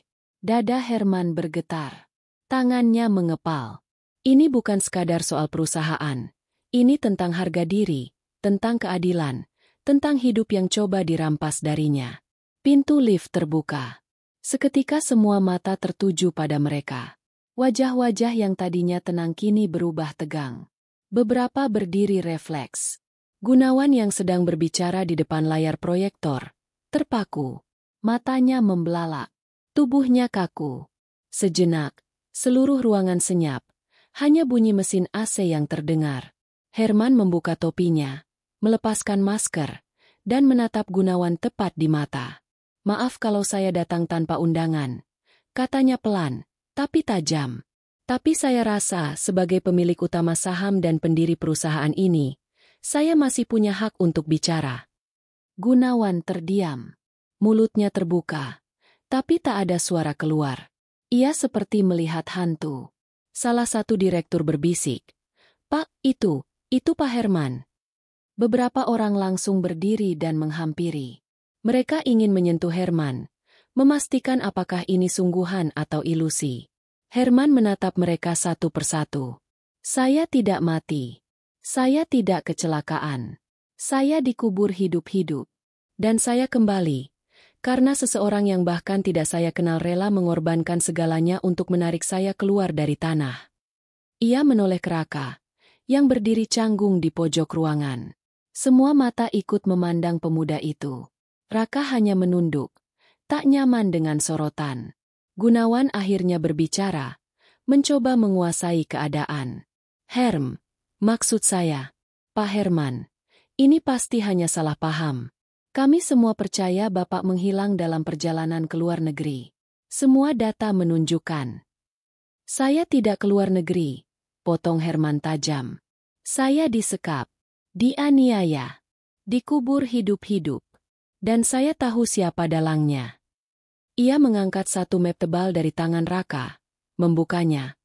Dada Herman bergetar. Tangannya mengepal. Ini bukan sekadar soal perusahaan. Ini tentang harga diri, tentang keadilan, tentang hidup yang coba dirampas darinya. Pintu lift terbuka. Seketika semua mata tertuju pada mereka. Wajah-wajah yang tadinya tenang kini berubah tegang. Beberapa berdiri refleks. Gunawan yang sedang berbicara di depan layar proyektor Terpaku. Matanya membelalak. Tubuhnya kaku. Sejenak, seluruh ruangan senyap. Hanya bunyi mesin AC yang terdengar. Herman membuka topinya, melepaskan masker, dan menatap Gunawan tepat di mata. "Maaf kalau saya datang tanpa undangan," katanya pelan, tapi tajam. "Tapi saya rasa sebagai pemilik utama saham dan pendiri perusahaan ini, saya masih punya hak untuk bicara." Gunawan terdiam. Mulutnya terbuka, tapi tak ada suara keluar. Ia seperti melihat hantu. Salah satu direktur berbisik, "Pak, itu Pak Herman." Beberapa orang langsung berdiri dan menghampiri. Mereka ingin menyentuh Herman, memastikan apakah ini sungguhan atau ilusi. Herman menatap mereka satu persatu. "Saya tidak mati. Saya tidak kecelakaan. Saya dikubur hidup-hidup. Dan saya kembali. Karena seseorang yang bahkan tidak saya kenal rela mengorbankan segalanya untuk menarik saya keluar dari tanah." Ia menoleh ke Raka, yang berdiri canggung di pojok ruangan. Semua mata ikut memandang pemuda itu. Raka hanya menunduk, tak nyaman dengan sorotan. Gunawan akhirnya berbicara, mencoba menguasai keadaan. Maksud saya, Pak Herman, ini pasti hanya salah paham. Kami semua percaya Bapak menghilang dalam perjalanan ke luar negeri. Semua data menunjukkan." "Saya tidak keluar negeri," potong Herman tajam. "Saya disekap, dianiaya, dikubur hidup-hidup. Dan saya tahu siapa dalangnya." Ia mengangkat satu map tebal dari tangan Raka, membukanya,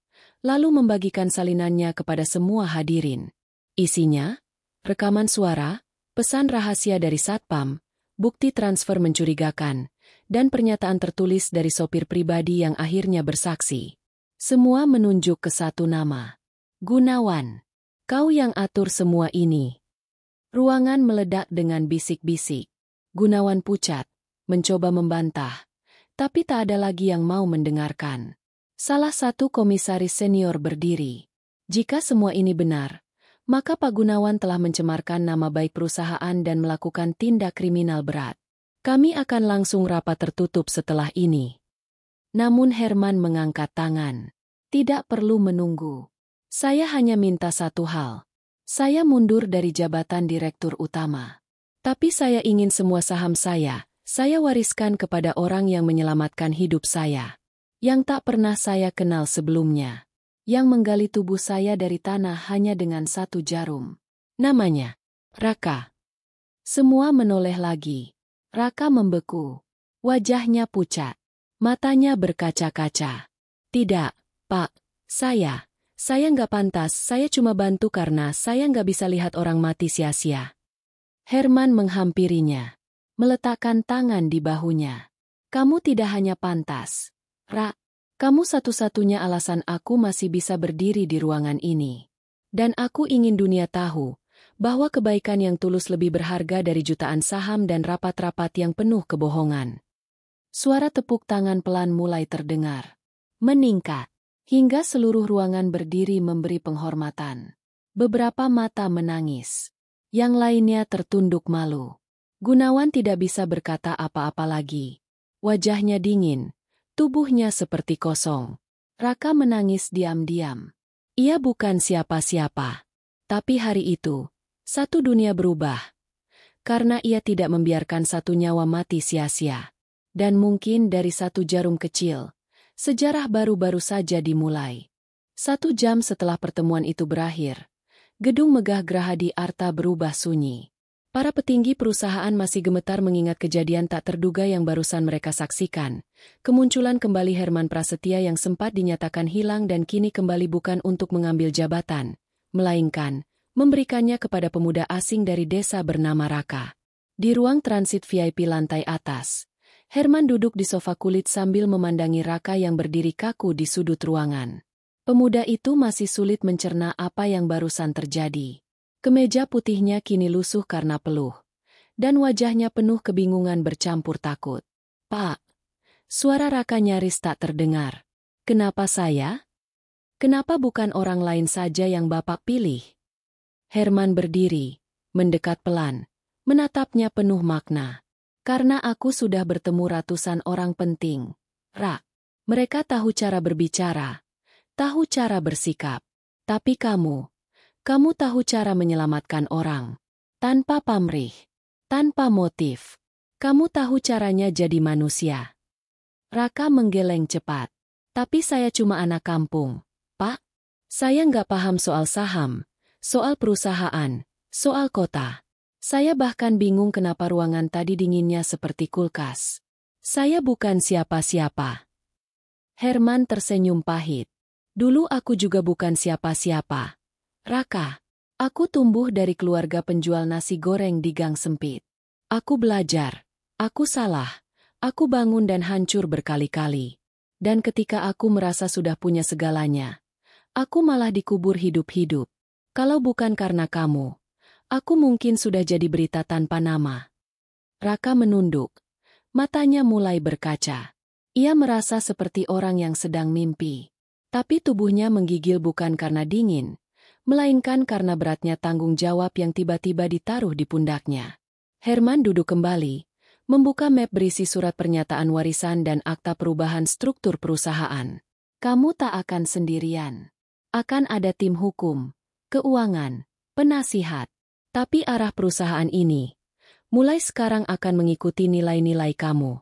lalu membagikan salinannya kepada semua hadirin. Isinya, rekaman suara, pesan rahasia dari Satpam, bukti transfer mencurigakan, dan pernyataan tertulis dari sopir pribadi yang akhirnya bersaksi. Semua menunjuk ke satu nama. "Gunawan, kau yang atur semua ini." Ruangan meledak dengan bisik-bisik. Gunawan pucat, mencoba membantah, tapi tak ada lagi yang mau mendengarkan. Salah satu komisaris senior berdiri. "Jika semua ini benar, maka Pak Gunawan telah mencemarkan nama baik perusahaan dan melakukan tindak kriminal berat. Kami akan langsung rapat tertutup setelah ini." Namun Herman mengangkat tangan. "Tidak perlu menunggu. Saya hanya minta satu hal. Saya mundur dari jabatan direktur utama. Tapi saya ingin semua saham saya wariskan kepada orang yang menyelamatkan hidup saya. Yang tak pernah saya kenal sebelumnya. Yang menggali tubuh saya dari tanah hanya dengan satu jarum. Namanya Raka." Semua menoleh lagi. Raka membeku. Wajahnya pucat. Matanya berkaca-kaca. "Tidak, Pak. Saya nggak pantas. Saya cuma bantu karena saya nggak bisa lihat orang mati sia-sia." Herman menghampirinya, meletakkan tangan di bahunya. "Kamu tidak hanya pantas, Ra. Kamu satu-satunya alasan aku masih bisa berdiri di ruangan ini. Dan aku ingin dunia tahu bahwa kebaikan yang tulus lebih berharga dari jutaan saham dan rapat-rapat yang penuh kebohongan." Suara tepuk tangan pelan mulai terdengar. Meningkat, hingga seluruh ruangan berdiri memberi penghormatan. Beberapa mata menangis. Yang lainnya tertunduk malu. Gunawan tidak bisa berkata apa-apa lagi. Wajahnya dingin. Tubuhnya seperti kosong. Raka menangis diam-diam. Ia bukan siapa-siapa. Tapi hari itu, satu dunia berubah. Karena ia tidak membiarkan satu nyawa mati sia-sia. Dan mungkin dari satu jarum kecil, sejarah baru-baru saja dimulai. 1 jam setelah pertemuan itu berakhir, gedung megah Grahadi Arta berubah sunyi. Para petinggi perusahaan masih gemetar mengingat kejadian tak terduga yang barusan mereka saksikan. Kemunculan kembali Herman Prasetya yang sempat dinyatakan hilang dan kini kembali bukan untuk mengambil jabatan, melainkan memberikannya kepada pemuda asing dari desa bernama Raka. Di ruang transit VIP lantai atas, Herman duduk di sofa kulit sambil memandangi Raka yang berdiri kaku di sudut ruangan. Pemuda itu masih sulit mencerna apa yang barusan terjadi. Kemeja putihnya kini lusuh karena peluh, dan wajahnya penuh kebingungan bercampur takut. "Pak." Suara Raka nyaris tak terdengar. "Kenapa saya? Kenapa bukan orang lain saja yang Bapak pilih?" Herman berdiri, mendekat pelan, menatapnya penuh makna. Karena aku sudah bertemu ratusan orang penting. Ra. Mereka tahu cara berbicara, tahu cara bersikap. Tapi kamu tahu cara menyelamatkan orang. Tanpa pamrih, tanpa motif. Kamu tahu caranya jadi manusia. Raka menggeleng cepat. Tapi saya cuma anak kampung, Pak. Saya nggak paham soal saham, soal perusahaan, soal kota. Saya bahkan bingung kenapa ruangan tadi dinginnya seperti kulkas. Saya bukan siapa-siapa. Herman tersenyum pahit. Dulu aku juga bukan siapa-siapa. Raka, aku tumbuh dari keluarga penjual nasi goreng di gang sempit. Aku belajar, aku salah, aku bangun dan hancur berkali-kali. Dan ketika aku merasa sudah punya segalanya, aku malah dikubur hidup-hidup. Kalau bukan karena kamu, aku mungkin sudah jadi berita tanpa nama. Raka menunduk. Matanya mulai berkaca. Ia merasa seperti orang yang sedang mimpi. Tapi tubuhnya menggigil bukan karena dingin, melainkan karena beratnya tanggung jawab yang tiba-tiba ditaruh di pundaknya. Herman duduk kembali, membuka map berisi surat pernyataan warisan dan akta perubahan struktur perusahaan. Kamu tak akan sendirian. Akan ada tim hukum, keuangan, penasihat. Tapi arah perusahaan ini, mulai sekarang akan mengikuti nilai-nilai kamu.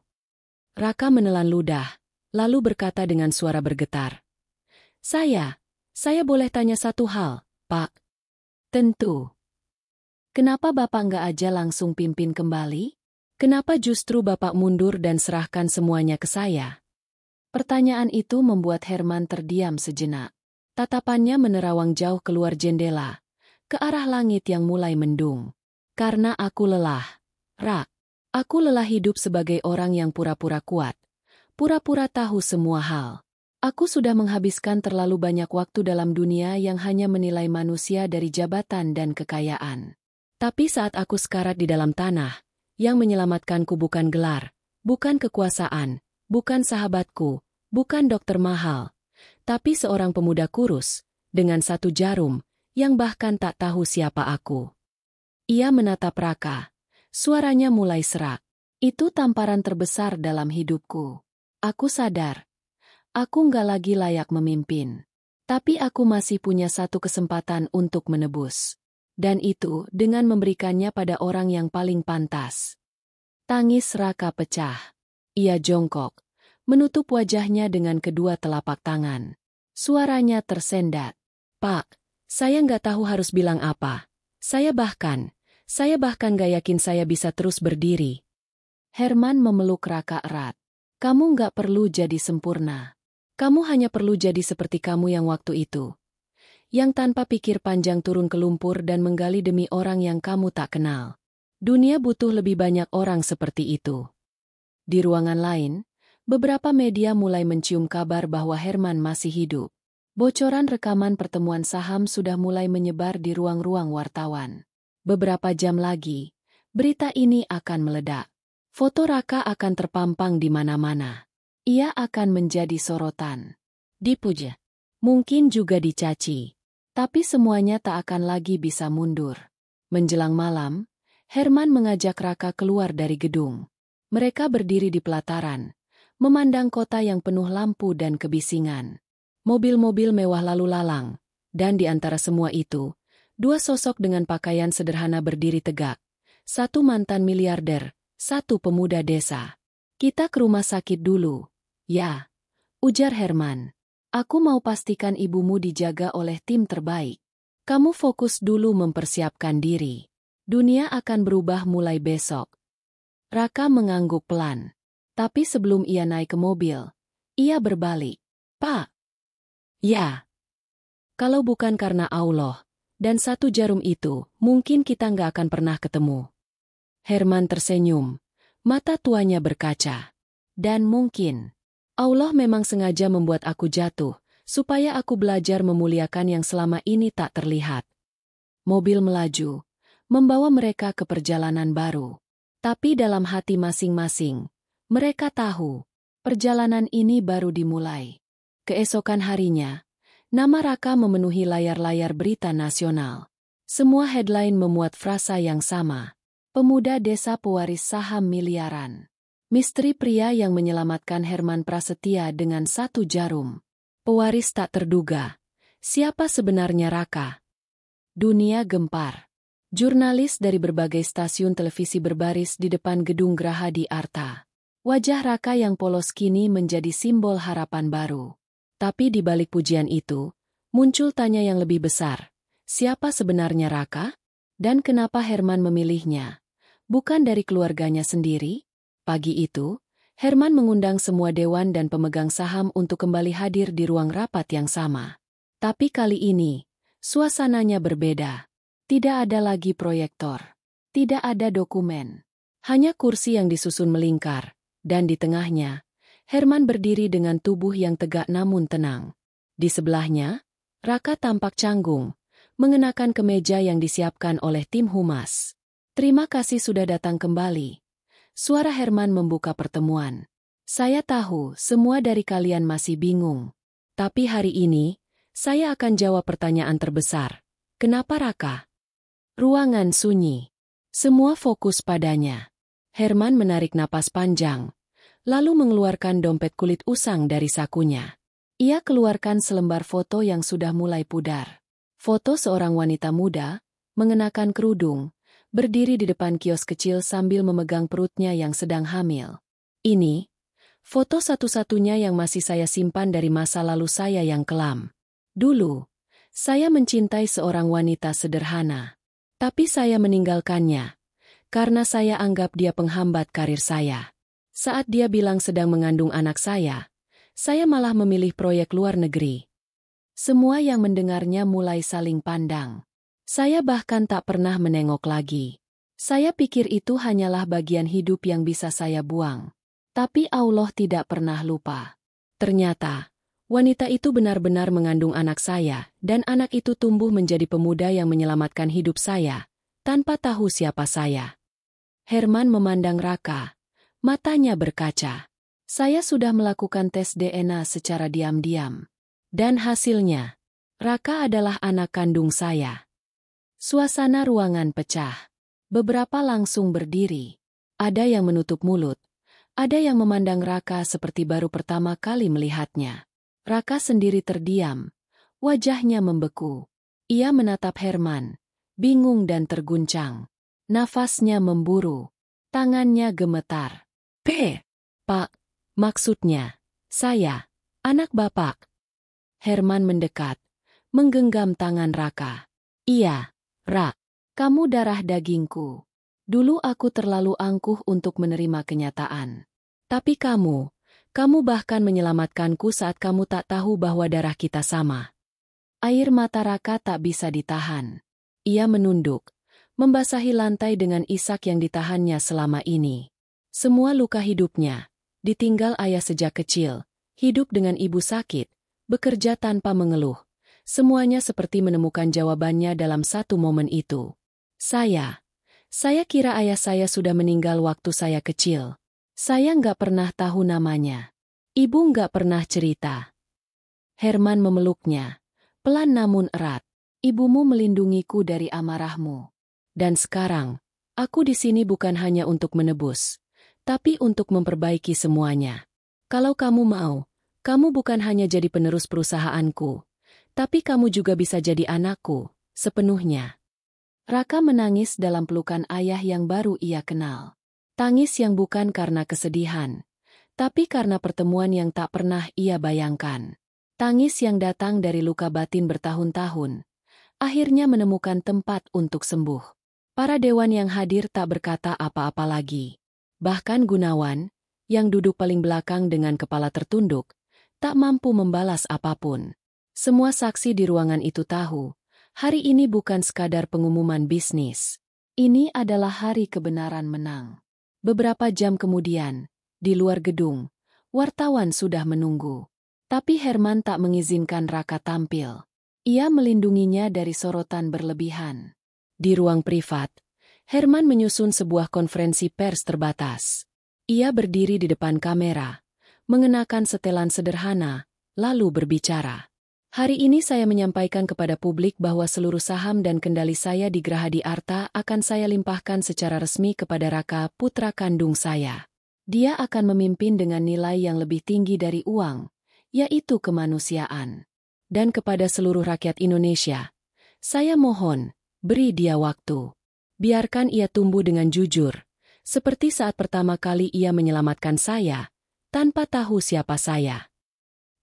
Raka menelan ludah, lalu berkata dengan suara bergetar. Saya boleh tanya satu hal, Pak? Tentu. Kenapa Bapak nggak aja langsung pimpin kembali? Kenapa justru Bapak mundur dan serahkan semuanya ke saya? Pertanyaan itu membuat Herman terdiam sejenak. Tatapannya menerawang jauh keluar jendela, ke arah langit yang mulai mendung. Karena aku lelah, Rak. Aku lelah hidup sebagai orang yang pura-pura kuat, pura-pura tahu semua hal. Aku sudah menghabiskan terlalu banyak waktu dalam dunia yang hanya menilai manusia dari jabatan dan kekayaan. Tapi saat aku sekarat di dalam tanah, yang menyelamatkanku bukan gelar, bukan kekuasaan, bukan sahabatku, bukan dokter mahal, tapi seorang pemuda kurus, dengan satu jarum, yang bahkan tak tahu siapa aku. Ia menatap Raka. Suaranya mulai serak. Itu tamparan terbesar dalam hidupku. Aku sadar. Aku nggak lagi layak memimpin. Tapi aku masih punya satu kesempatan untuk menebus. Dan itu dengan memberikannya pada orang yang paling pantas. Tangis Raka pecah. Ia jongkok, menutup wajahnya dengan kedua telapak tangan. Suaranya tersendat. Pak, saya nggak tahu harus bilang apa. Saya bahkan gak yakin saya bisa terus berdiri. Herman memeluk Raka erat. Kamu gak perlu jadi sempurna. Kamu hanya perlu jadi seperti kamu yang waktu itu. Yang tanpa pikir panjang turun ke lumpur dan menggali demi orang yang kamu tak kenal. Dunia butuh lebih banyak orang seperti itu. Di ruangan lain, beberapa media mulai mencium kabar bahwa Herman masih hidup. Bocoran rekaman pertemuan saham sudah mulai menyebar di ruang-ruang wartawan. Beberapa jam lagi, berita ini akan meledak. Foto Raka akan terpampang di mana-mana. Ia akan menjadi sorotan. Dipuja. Mungkin juga dicaci. Tapi semuanya tak akan lagi bisa mundur. Menjelang malam, Herman mengajak Raka keluar dari gedung. Mereka berdiri di pelataran, memandang kota yang penuh lampu dan kebisingan. Mobil-mobil mewah lalu lalang, dan di antara semua itu, dua sosok dengan pakaian sederhana berdiri tegak. Satu mantan miliarder, satu pemuda desa. Kita ke rumah sakit dulu. Ya, ujar Herman. Aku mau pastikan ibumu dijaga oleh tim terbaik. Kamu fokus dulu mempersiapkan diri. Dunia akan berubah mulai besok. Raka mengangguk pelan. Tapi sebelum ia naik ke mobil, ia berbalik. Pak. Ya. Kalau bukan karena Allah dan satu jarum itu, mungkin kita nggak akan pernah ketemu. Herman tersenyum. Mata tuanya berkaca. Dan mungkin Allah memang sengaja membuat aku jatuh, supaya aku belajar memuliakan yang selama ini tak terlihat. Mobil melaju, membawa mereka ke perjalanan baru. Tapi dalam hati masing-masing, mereka tahu, perjalanan ini baru dimulai. Keesokan harinya, nama Raka memenuhi layar-layar berita nasional. Semua headline memuat frasa yang sama. Pemuda desa pewaris saham miliaran. Misteri pria yang menyelamatkan Herman Prasetya dengan 1 jarum. Pewaris tak terduga. Siapa sebenarnya Raka? Dunia gempar. Jurnalis dari berbagai stasiun televisi berbaris di depan gedung Graha di Arta. Wajah Raka yang polos kini menjadi simbol harapan baru. Tapi di balik pujian itu, muncul tanya yang lebih besar. Siapa sebenarnya Raka? Dan kenapa Herman memilihnya? Bukan dari keluarganya sendiri? Pagi itu, Herman mengundang semua dewan dan pemegang saham untuk kembali hadir di ruang rapat yang sama. Tapi kali ini, suasananya berbeda. Tidak ada lagi proyektor. Tidak ada dokumen. Hanya kursi yang disusun melingkar. Dan di tengahnya, Herman berdiri dengan tubuh yang tegak namun tenang. Di sebelahnya, Raka tampak canggung, mengenakan kemeja yang disiapkan oleh tim humas. Terima kasih sudah datang kembali. Suara Herman membuka pertemuan. Saya tahu semua dari kalian masih bingung. Tapi hari ini, saya akan jawab pertanyaan terbesar. Kenapa Raka? Ruangan sunyi. Semua fokus padanya. Herman menarik napas panjang, lalu mengeluarkan dompet kulit usang dari sakunya. Ia keluarkan selembar foto yang sudah mulai pudar. Foto seorang wanita muda, mengenakan kerudung, berdiri di depan kios kecil sambil memegang perutnya yang sedang hamil. Ini, foto satu-satunya yang masih saya simpan dari masa lalu saya yang kelam. Dulu, saya mencintai seorang wanita sederhana. Tapi saya meninggalkannya, karena saya anggap dia penghambat karir saya. Saat dia bilang sedang mengandung anak saya malah memilih proyek luar negeri. Semua yang mendengarnya mulai saling pandang. Saya bahkan tak pernah menengok lagi. Saya pikir itu hanyalah bagian hidup yang bisa saya buang. Tapi Allah tidak pernah lupa. Ternyata, wanita itu benar-benar mengandung anak saya, dan anak itu tumbuh menjadi pemuda yang menyelamatkan hidup saya, tanpa tahu siapa saya. Herman memandang Raka. Matanya berkaca. Saya sudah melakukan tes DNA secara diam-diam. Dan hasilnya, Raka adalah anak kandung saya. Suasana ruangan pecah. Beberapa langsung berdiri. Ada yang menutup mulut. Ada yang memandang Raka seperti baru pertama kali melihatnya. Raka sendiri terdiam. Wajahnya membeku. Ia menatap Herman, bingung dan terguncang. Nafasnya memburu. Tangannya gemetar. Pak, maksudnya, saya, anak Bapak. Herman mendekat, menggenggam tangan Raka. Iya, Rak, kamu darah dagingku. Dulu aku terlalu angkuh untuk menerima kenyataan. Tapi kamu bahkan menyelamatkanku saat kamu tak tahu bahwa darah kita sama. Air mata Raka tak bisa ditahan. Ia menunduk, membasahi lantai dengan isak yang ditahannya selama ini. Semua luka hidupnya, ditinggal ayah sejak kecil, hidup dengan ibu sakit, bekerja tanpa mengeluh. Semuanya seperti menemukan jawabannya dalam satu momen itu. Saya kira ayah saya sudah meninggal waktu saya kecil. Saya nggak pernah tahu namanya. Ibu nggak pernah cerita. Herman memeluknya, pelan namun erat. Ibumu melindungiku dari amarahmu. Dan sekarang, aku di sini bukan hanya untuk menebus, tapi untuk memperbaiki semuanya. Kalau kamu mau, kamu bukan hanya jadi penerus perusahaanku, tapi kamu juga bisa jadi anakku, sepenuhnya. Raka menangis dalam pelukan ayah yang baru ia kenal. Tangis yang bukan karena kesedihan, tapi karena pertemuan yang tak pernah ia bayangkan. Tangis yang datang dari luka batin bertahun-tahun, akhirnya menemukan tempat untuk sembuh. Para dewan yang hadir tak berkata apa-apa lagi. Bahkan Gunawan, yang duduk paling belakang dengan kepala tertunduk, tak mampu membalas apapun. Semua saksi di ruangan itu tahu, hari ini bukan sekadar pengumuman bisnis. Ini adalah hari kebenaran menang. Beberapa jam kemudian, di luar gedung, wartawan sudah menunggu. Tapi Herman tak mengizinkan Raka tampil. Ia melindunginya dari sorotan berlebihan. Di ruang privat, Herman menyusun sebuah konferensi pers terbatas. Ia berdiri di depan kamera, mengenakan setelan sederhana, lalu berbicara. Hari ini saya menyampaikan kepada publik bahwa seluruh saham dan kendali saya di Grahadi Arta akan saya limpahkan secara resmi kepada Raka, putra kandung saya. Dia akan memimpin dengan nilai yang lebih tinggi dari uang, yaitu kemanusiaan. Dan kepada seluruh rakyat Indonesia, saya mohon, beri dia waktu. Biarkan ia tumbuh dengan jujur, seperti saat pertama kali ia menyelamatkan saya, tanpa tahu siapa saya.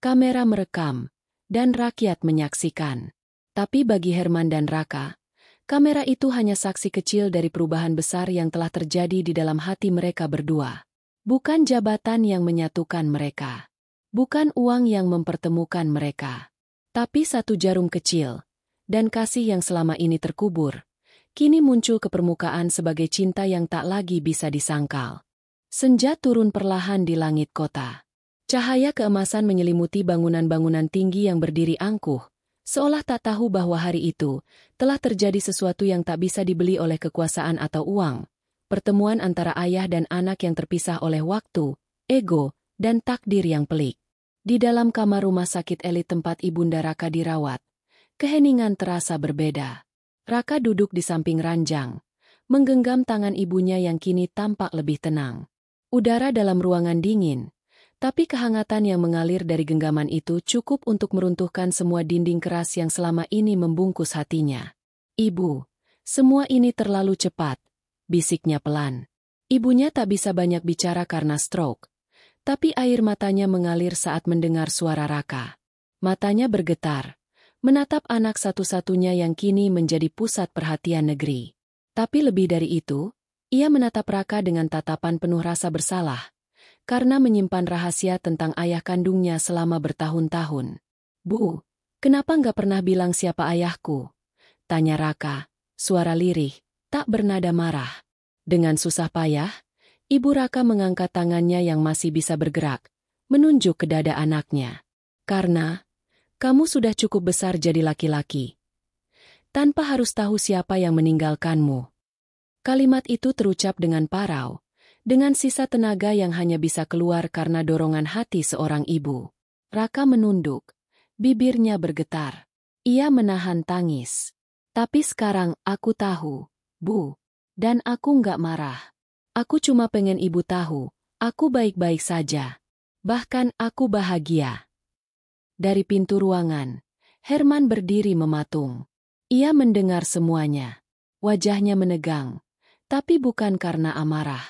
Kamera merekam, dan rakyat menyaksikan. Tapi bagi Herman dan Raka, kamera itu hanya saksi kecil dari perubahan besar yang telah terjadi di dalam hati mereka berdua. Bukan jabatan yang menyatukan mereka. Bukan uang yang mempertemukan mereka. Tapi satu jarum kecil, dan kasih yang selama ini terkubur, kini muncul ke permukaan sebagai cinta yang tak lagi bisa disangkal. Senja turun perlahan di langit kota. Cahaya keemasan menyelimuti bangunan-bangunan tinggi yang berdiri angkuh, seolah tak tahu bahwa hari itu telah terjadi sesuatu yang tak bisa dibeli oleh kekuasaan atau uang. Pertemuan antara ayah dan anak yang terpisah oleh waktu, ego, dan takdir yang pelik. Di dalam kamar rumah sakit elit tempat Ibunda Raka dirawat, keheningan terasa berbeda. Raka duduk di samping ranjang, menggenggam tangan ibunya yang kini tampak lebih tenang. Udara dalam ruangan dingin, tapi kehangatan yang mengalir dari genggaman itu cukup untuk meruntuhkan semua dinding keras yang selama ini membungkus hatinya. "Ibu, semua ini terlalu cepat," bisiknya pelan. Ibunya tak bisa banyak bicara karena stroke, tapi air matanya mengalir saat mendengar suara Raka. Matanya bergetar, menatap anak satu-satunya yang kini menjadi pusat perhatian negeri. Tapi lebih dari itu, ia menatap Raka dengan tatapan penuh rasa bersalah, karena menyimpan rahasia tentang ayah kandungnya selama bertahun-tahun. "Bu, kenapa nggak pernah bilang siapa ayahku?" tanya Raka, suara lirih, tak bernada marah. Dengan susah payah, Ibu Raka mengangkat tangannya yang masih bisa bergerak, menunjuk ke dada anaknya. "Karena kamu sudah cukup besar jadi laki-laki, tanpa harus tahu siapa yang meninggalkanmu." Kalimat itu terucap dengan parau, dengan sisa tenaga yang hanya bisa keluar karena dorongan hati seorang ibu. Raka menunduk, bibirnya bergetar. Ia menahan tangis. "Tapi sekarang aku tahu, Bu, dan aku nggak marah. Aku cuma pengen ibu tahu, aku baik-baik saja. Bahkan aku bahagia." Dari pintu ruangan, Herman berdiri mematung. Ia mendengar semuanya. Wajahnya menegang, tapi bukan karena amarah,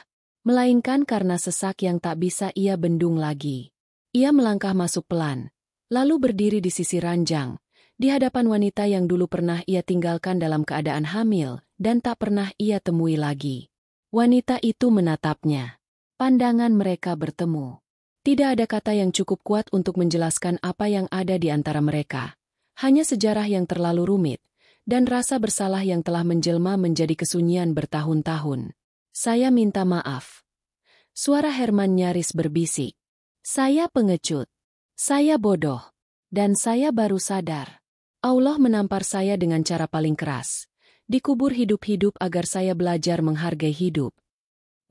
melainkan karena sesak yang tak bisa ia bendung lagi. Ia melangkah masuk pelan, lalu berdiri di sisi ranjang, di hadapan wanita yang dulu pernah ia tinggalkan dalam keadaan hamil dan tak pernah ia temui lagi. Wanita itu menatapnya. Pandangan mereka bertemu. Tidak ada kata yang cukup kuat untuk menjelaskan apa yang ada di antara mereka. Hanya sejarah yang terlalu rumit, dan rasa bersalah yang telah menjelma menjadi kesunyian bertahun-tahun. "Saya minta maaf." Suara Herman nyaris berbisik. "Saya pengecut. Saya bodoh. Dan saya baru sadar. Allah menampar saya dengan cara paling keras. Dikubur hidup-hidup agar saya belajar menghargai hidup."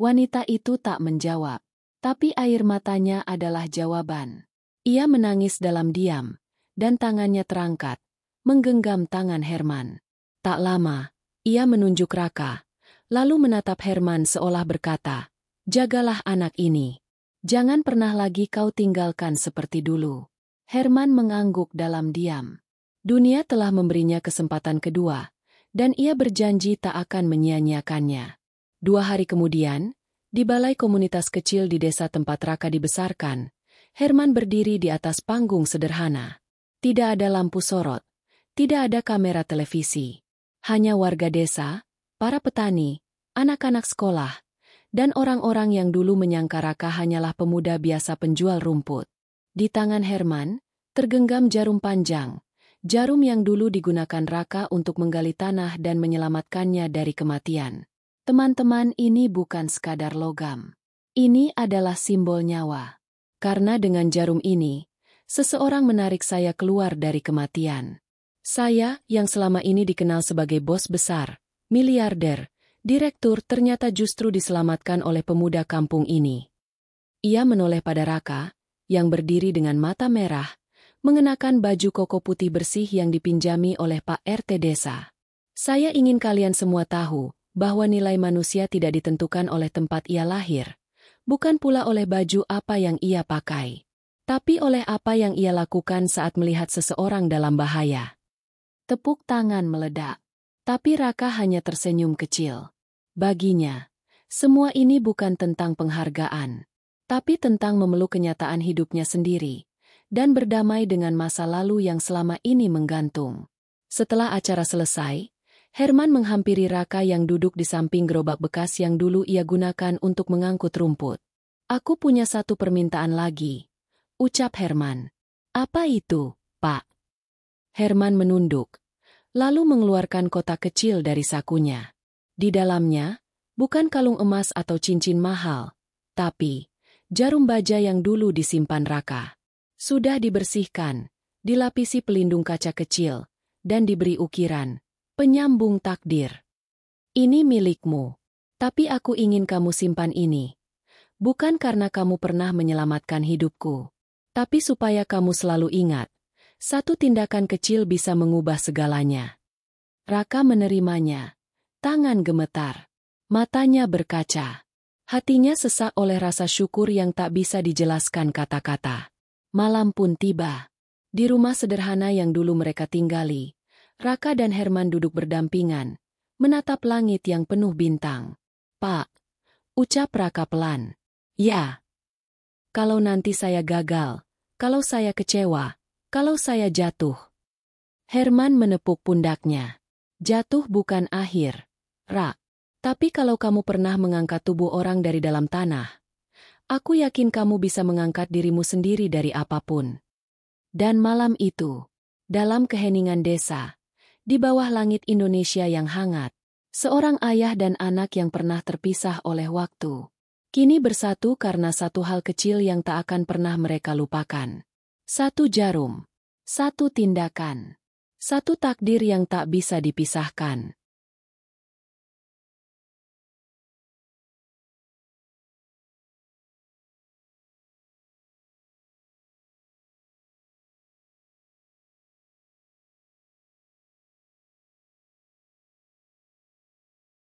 Wanita itu tak menjawab, tapi air matanya adalah jawaban. Ia menangis dalam diam, dan tangannya terangkat, menggenggam tangan Herman. Tak lama, ia menunjuk Raka, lalu menatap Herman seolah berkata, "Jagalah anak ini. Jangan pernah lagi kau tinggalkan seperti dulu." Herman mengangguk dalam diam. Dunia telah memberinya kesempatan kedua, dan ia berjanji tak akan menyia-nyiakannya. 2 hari kemudian, di balai komunitas kecil di desa tempat Raka dibesarkan, Herman berdiri di atas panggung sederhana. Tidak ada lampu sorot, tidak ada kamera televisi. Hanya warga desa, para petani, anak-anak sekolah, dan orang-orang yang dulu menyangka Raka hanyalah pemuda biasa penjual rumput. Di tangan Herman, tergenggam jarum panjang, jarum yang dulu digunakan Raka untuk menggali tanah dan menyelamatkannya dari kematian. Teman-teman, ini bukan sekadar logam. Ini adalah simbol nyawa. Karena dengan jarum ini, seseorang menarik saya keluar dari kematian. Saya, yang selama ini dikenal sebagai bos besar, miliarder, direktur, ternyata justru diselamatkan oleh pemuda kampung ini. Ia menoleh pada Raka, yang berdiri dengan mata merah, mengenakan baju koko putih bersih yang dipinjami oleh Pak RT desa. Saya ingin kalian semua tahu bahwa nilai manusia tidak ditentukan oleh tempat ia lahir, bukan pula oleh baju apa yang ia pakai, tapi oleh apa yang ia lakukan saat melihat seseorang dalam bahaya. Tepuk tangan meledak. Tapi Raka hanya tersenyum kecil. Baginya, semua ini bukan tentang penghargaan, tapi tentang memeluk kenyataan hidupnya sendiri, dan berdamai dengan masa lalu yang selama ini menggantung. Setelah acara selesai, Herman menghampiri Raka yang duduk di samping gerobak bekas yang dulu ia gunakan untuk mengangkut rumput. "Aku punya satu permintaan lagi," ucap Herman. "Apa itu, Pak?" Herman menunduk, lalu mengeluarkan kotak kecil dari sakunya. Di dalamnya, bukan kalung emas atau cincin mahal, tapi jarum baja yang dulu disimpan Raka. Sudah dibersihkan, dilapisi pelindung kaca kecil, dan diberi ukiran, "Penyambung takdir." "Ini milikmu, tapi aku ingin kamu simpan ini. Bukan karena kamu pernah menyelamatkan hidupku, tapi supaya kamu selalu ingat, satu tindakan kecil bisa mengubah segalanya." Raka menerimanya. Tangan gemetar. Matanya berkaca. Hatinya sesak oleh rasa syukur yang tak bisa dijelaskan kata-kata. Malam pun tiba. Di rumah sederhana yang dulu mereka tinggali, Raka dan Herman duduk berdampingan, menatap langit yang penuh bintang. "Pak," ucap Raka pelan. "Ya. Kalau nanti saya gagal, kalau saya kecewa, kalau saya jatuh." Herman menepuk pundaknya. "Jatuh bukan akhir, Ra. Tapi kalau kamu pernah mengangkat tubuh orang dari dalam tanah, aku yakin kamu bisa mengangkat dirimu sendiri dari apapun." Dan malam itu, dalam keheningan desa, di bawah langit Indonesia yang hangat, seorang ayah dan anak yang pernah terpisah oleh waktu, kini bersatu karena satu hal kecil yang tak akan pernah mereka lupakan. Satu jarum. Satu tindakan. Satu takdir yang tak bisa dipisahkan.